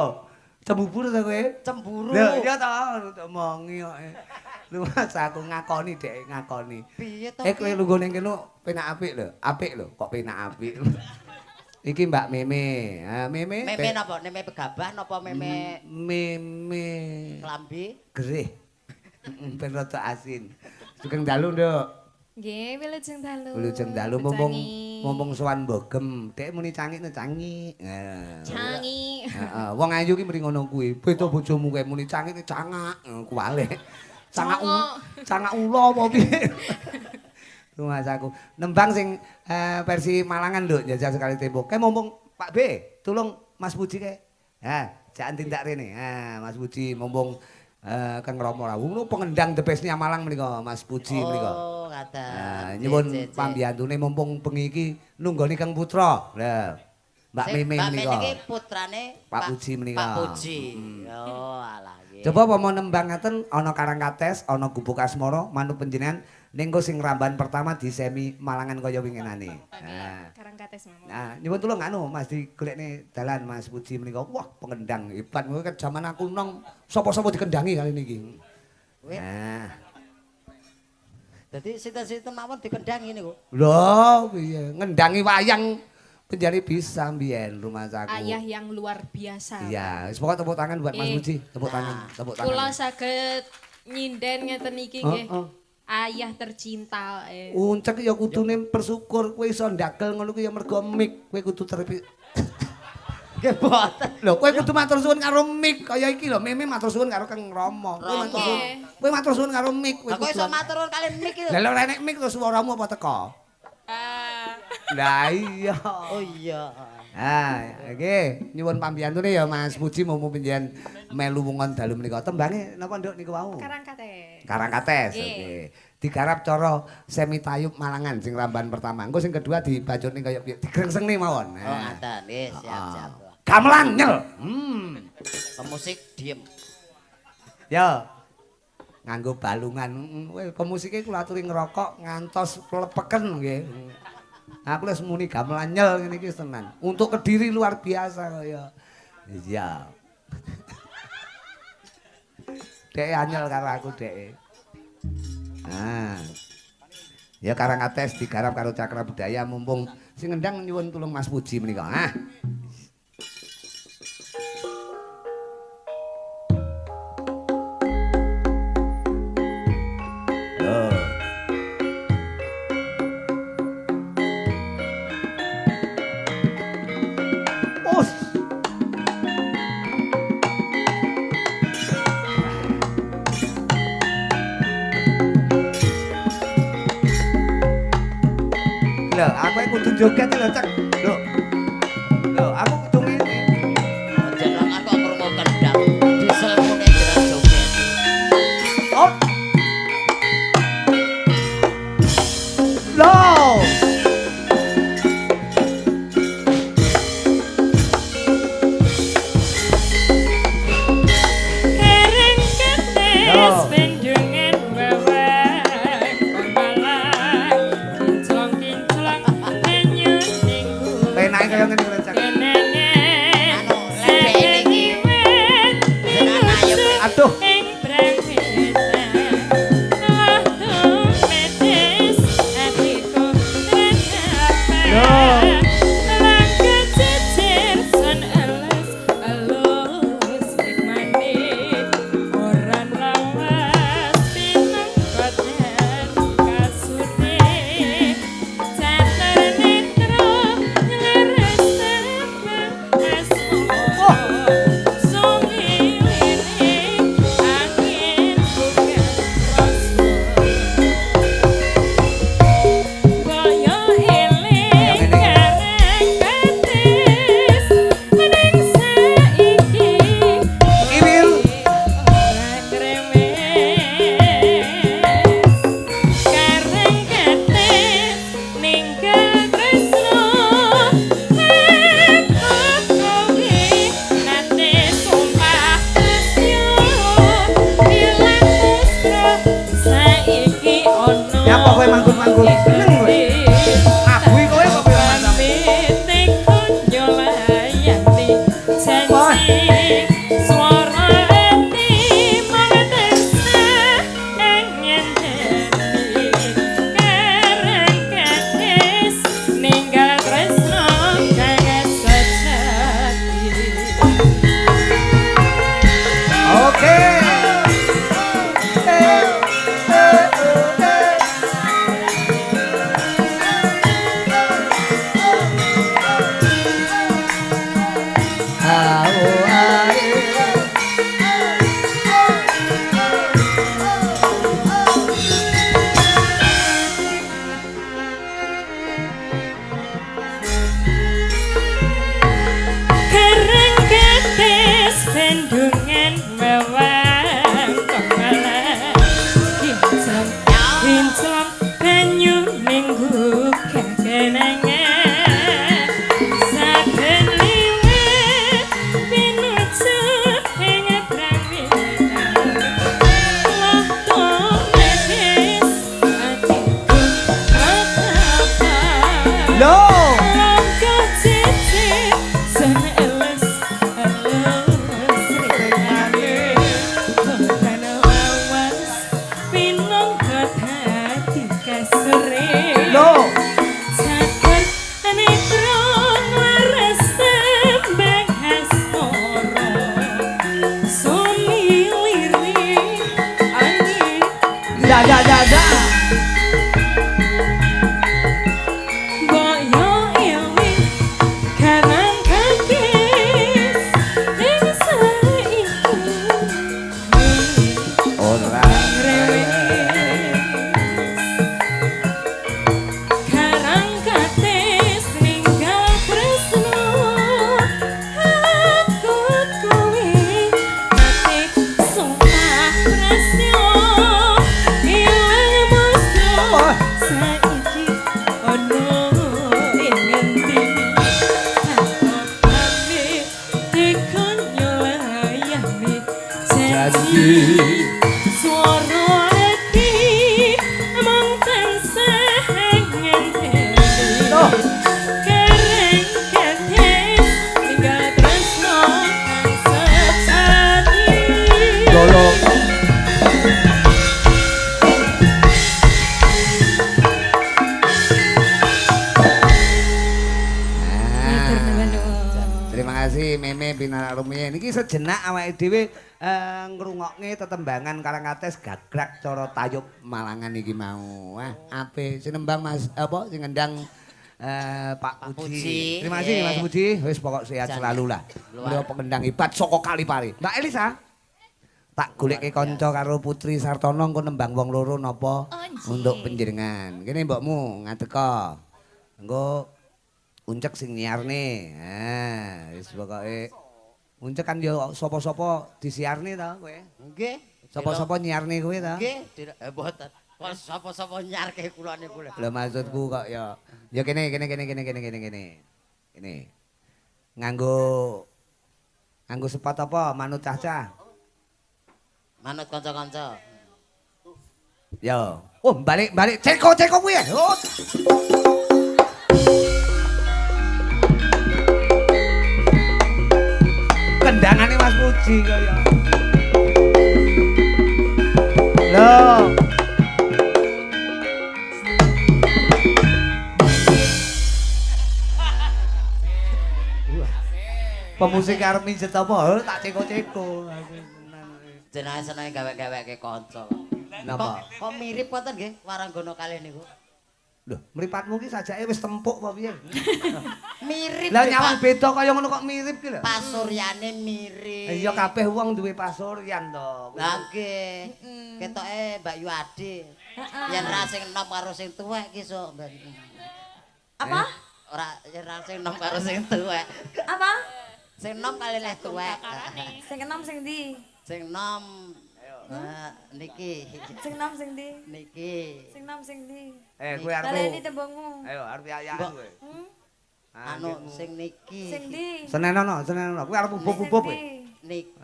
Speaker 2: Cembubur to kowe?
Speaker 3: Cemburu.
Speaker 2: Lho iya to, omongi kok. Lu Mas aku ngakoni Dek, ngakoni.
Speaker 3: Piye to?
Speaker 2: Kowe lungguh ning kene penak apik lho, kok penak apik. Iki Mbak Meme. Ha Meme.
Speaker 3: Meme napa? Meme begabah napa meme
Speaker 2: Meme
Speaker 3: klambi?
Speaker 2: gerih. Ben rada asin. Sugeng dalu, Nduk.
Speaker 4: Nggih, wilujeng dalu.
Speaker 2: Wilujeng dalu mumpung sowan Bogem. Dek muni cangik.
Speaker 4: Cangi.
Speaker 2: Heeh, wong ayu ki mrene ngono kuwi. Beda bojomu kowe muni cangik cangak, kuwale. Cangak ula apa piye? Mas aku. Nembang sing versi Malangan lho, jajal sekali tempo. Kae mumpung Pak B, tolong Mas Puji kae. Ha, jangan tindak rene. Ha, Mas Puji mumpung Kang Romo rawuh pengendang the best-nya Malang menika Mas Puji menika.
Speaker 3: Oh, kata.
Speaker 2: Nyuwun pambiyantune mumpung bengi iki nunggoni Kang Putra. Lah, Mbak Meme menika.
Speaker 3: Mbak Meme iki putrane
Speaker 2: Pak Puji menika.
Speaker 3: Pak Puji. Oh, alah nggih.
Speaker 2: Coba apa mau nembang ngaten ana Karangkates, ana Gubuk Asmara, manut panjenengan ning sing ramban pertama di semi Malangan kaya winginane. Nah.
Speaker 4: Karangkates mawon.
Speaker 2: Nah, nyuwun tulung anu Mas digolekne dalan Mas Puji menika. Wah, pengendang hebat kowe kan jaman aku nong sapa-sapa dikendangi kali niki. Nah.
Speaker 3: Dadi sinten-sinten mawon dikendangi niku.
Speaker 2: Lho, piye? Ngendangi wayang penjari bisa mbiyen rumah saku.
Speaker 4: Ayah yang luar biasa.
Speaker 2: Iya, wis pokoke tepuk tangan buat Mas Puji, tepuk tangan.
Speaker 4: Kula saged nyinden ngeten iki nggih. Ayah tercinta.
Speaker 2: Uncek ya kudune bersyukur kowe iso ndagel ngono kuwi ya mergo mik, kowe kudu terpi.
Speaker 3: Nggih boten.
Speaker 2: Lho kowe kudu matur suwun karo mik kaya iki lho, Meme matur suwun karo Kang Rama. Kowe matur suwun karo mik kowe.
Speaker 3: Kowe iso matur nuwun kalian mik iki.
Speaker 2: Lah lho nek mik terus swaramu apa teko? Lah iya.
Speaker 3: Oh iya.
Speaker 2: Nggih, nyuwun pambiyantune ya Mas Puji mumpung panjenengan melu wongon dalu menika. Tembange napa Nduk niku wau?
Speaker 4: Karangkates.
Speaker 2: Karangkates. Oke. Digarap cara semi tayub Malangan sing ramban pertama. Engko sing kedua dibacutne kaya piye? Digrengsenge mawon.
Speaker 3: Oh, ngaten. Nggih, siap-siap.
Speaker 2: Gamelan nyel.
Speaker 3: Pemusik diem.
Speaker 2: Ya. Nganggo balungan. Pemusike kula aturi ngerokok ngantos klepeken nggih. Aku wis muni gamelan nyel ngene iki tenan. Untuk Kediri luar biasa kaya. Iya. Dek anyel karo aku dek. Nah. Ya Karangkates digarap karo Cakra Budaya mumpung sing ngendang nyuwun tulung Mas Puji menika. Ah. Lho, aku kudu joget lho, Cek. Lho. Lho, aku kudu ngene.
Speaker 3: Jenengan kok krungu kendang. Diselmune jenengan joget.
Speaker 2: Oh. Lho.
Speaker 4: Karangkates.
Speaker 2: aku seneng kowe. Abui kowe kok sejenak awake dhewe ngrungokke tetembangan Karangates Gagrag cara tayub Malangan iki mau. Wah, apik. Sinembang Mas apa sing ngendang Pak Puji. Terima kasih Mas Puji. Wis pokok sehat selalu lah. Beliau pengendang hebat saka Kalipari. Mbak Elisa. Tak goleke kanca karo Putri Sartono engko nembang wong loro napa untuk panjenengan. Kene mbokmu ngadeka. Engko uncek sing nyiarne. Nah, wis pokoke uncek kan yo sapa-sapa disiarne ta kowe? Nggih. Sapa-sapa nyiarne kowe ta?
Speaker 3: Nggih, mboten. Kok sapa-sapa nyiarke kulane kula.
Speaker 2: Lha maksudku kok ya kene. Kene. Nganggo sepot apa manut cah-cah?
Speaker 3: Manut kanca-kanca.
Speaker 2: Yo. Oh, balik. Ceko kuwi. Oh. Kendangane Mas Puji kaya. Loh. Pemusik arep mijet apa? Tak ceko-ceko.
Speaker 3: Jenenge senenge gawe-gaweke kanca.
Speaker 2: Napa?
Speaker 3: Kok mirip ngoten nggih Waranggono kalih niku?
Speaker 2: Lho, mripatmu ki sajake wis tempuk apa piye?
Speaker 3: Mirip.
Speaker 2: Lah nyawang beda kaya ngono kok mirip ki lho.
Speaker 3: Pasuryane mirip.
Speaker 2: Iya kabeh wong duwe pasuryan to.
Speaker 3: Lah nggih. Ketoke Mbak Yu Ade. Yen ra sing enom karo sing tuwek ki sok.
Speaker 4: Apa?
Speaker 3: Ora yen ra sing enom karo sing tuwek.
Speaker 4: Apa?
Speaker 3: Sing enom kali leh tuwek.
Speaker 4: Sing enom sing ndi?
Speaker 3: Sing enom niki.
Speaker 4: Sing enom sing ndi?
Speaker 3: Niki.
Speaker 4: Sing enom sing ndi?
Speaker 2: Kowe arep.
Speaker 4: Baleni tembungmu.
Speaker 2: Ayo arep ayaan kowe.
Speaker 3: Anu sing niki.
Speaker 4: Sing ndi?
Speaker 2: Senenono. Kowe arep ubub-ubub kowe.
Speaker 3: Niki.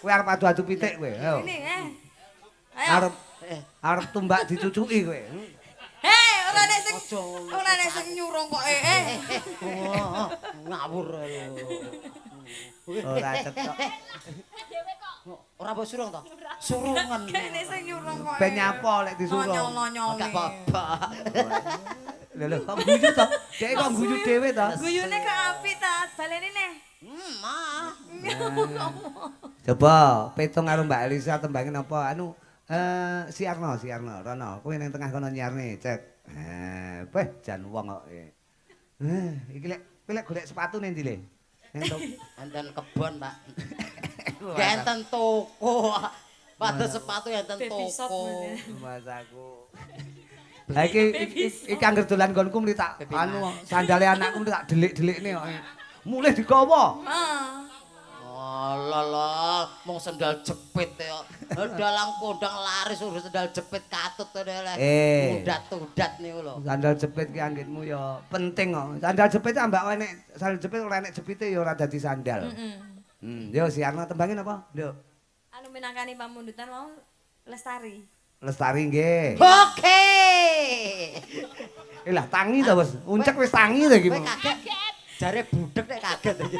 Speaker 2: Kowe arep adu-adu pitik kowe. Ayo.
Speaker 4: Ini,
Speaker 2: Arep tumbak dicucuki kowe.
Speaker 5: ora nek sing nyurung kok
Speaker 3: Ngawur lho.
Speaker 2: Ora cetok.
Speaker 3: Ora mbok surung to? Surungan.
Speaker 5: nek sing nyurung kok.
Speaker 2: Ben nyapa lek disuruh.
Speaker 5: Nyol-nyol.
Speaker 3: Gak apa-apa.
Speaker 2: Lho kok guyu to? Dek kok guyu dhewe to?
Speaker 5: Guyune kok apik ta, baleni neh.
Speaker 3: Mah.
Speaker 2: Coba petung karo Mbak Elisa tembangin apa anu Siarno, Rono, kowe ning tengah kono nyiarne, cek. Weh, jan wong kok. Iki lek golek sepatu ning ndi le?
Speaker 3: Enten kebon, Pak. Enten toko. Padha sepatu enten toko.
Speaker 2: Mas aku. Lah iki anggere dolan nggonku mli tak anu sandale anakku mli tak delik-delikne kok. Mulih digawa.
Speaker 3: Alah, mung sendal jepit ya. Dalang kondang laris urus sendal jepit katut to lek. Udat-udat niku lho.
Speaker 2: Sandal jepit ki anggitmu ya penting kok. Sandal jepit ambak enek sandal jepit ora enek jepite ya ora dadi sandal. Yo Siarno tembangin apa? Yo.
Speaker 5: Anu minangkani pamundutan mau Lestari.
Speaker 2: Lestari nggih.
Speaker 3: Oke.
Speaker 2: Lah tangi to, Bos. Uncek wis tangi to iki.
Speaker 3: Kaget. Jare budek nek kaget iki.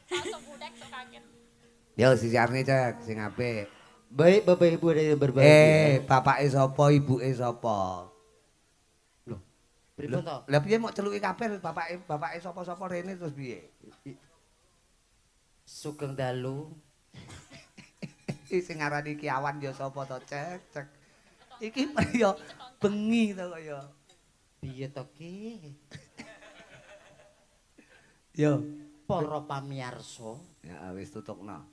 Speaker 1: Sok budek sok kaget.
Speaker 2: Yo si Siarne cek sing apik.
Speaker 3: Baik Bapak Ibu dari berbahagia.
Speaker 2: Bapake sapa, ibuke sapa?
Speaker 3: Loh, pripun to?
Speaker 2: Lah piye mok celuki kabeh bapake sapa-sapa rene terus piye?
Speaker 3: Sugeng dalu.
Speaker 2: Sing ngarani Kiawan ya sapa to, cek. Iki priya bengi to kaya.
Speaker 3: Piye to ki?
Speaker 2: Yo,
Speaker 3: Para pamirsa,
Speaker 2: ya wis tutukno.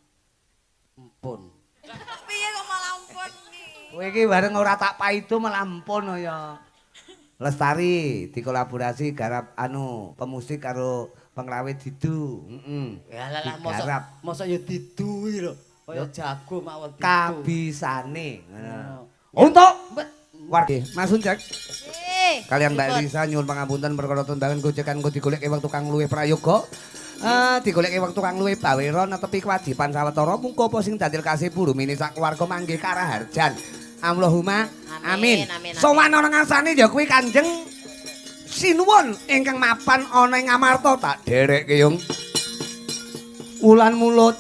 Speaker 3: ampun.
Speaker 5: Piye kok malah ampun iki?
Speaker 2: Kowe iki bareng ora tak paido malah ampun ya. Lestari dikolaborasi garap anu pemusik karo pengrawe Didu.
Speaker 3: Ya lah
Speaker 2: Digarap.
Speaker 3: mosok ya diduwi lho. Kaya jago mawon didu.
Speaker 2: Kabisane. Untuk warga Mas Uncek. Kalian Mbak Elisa nyuwun pangapunten perkara tundangan gojekan kok digoleki wektu kang luwih prayoga. Digoleki wektu kang luwih bawira netepi kewajiban sawetara mungko apa sing dadi kasih purumine sak keluarga manggih karaharjan. Allahumma amin. Sowan ana ngarsane ya kuwi Kanjeng Sinuwun ingkang mapan ana ing Amarta tak dherekke yung. Wulan mulut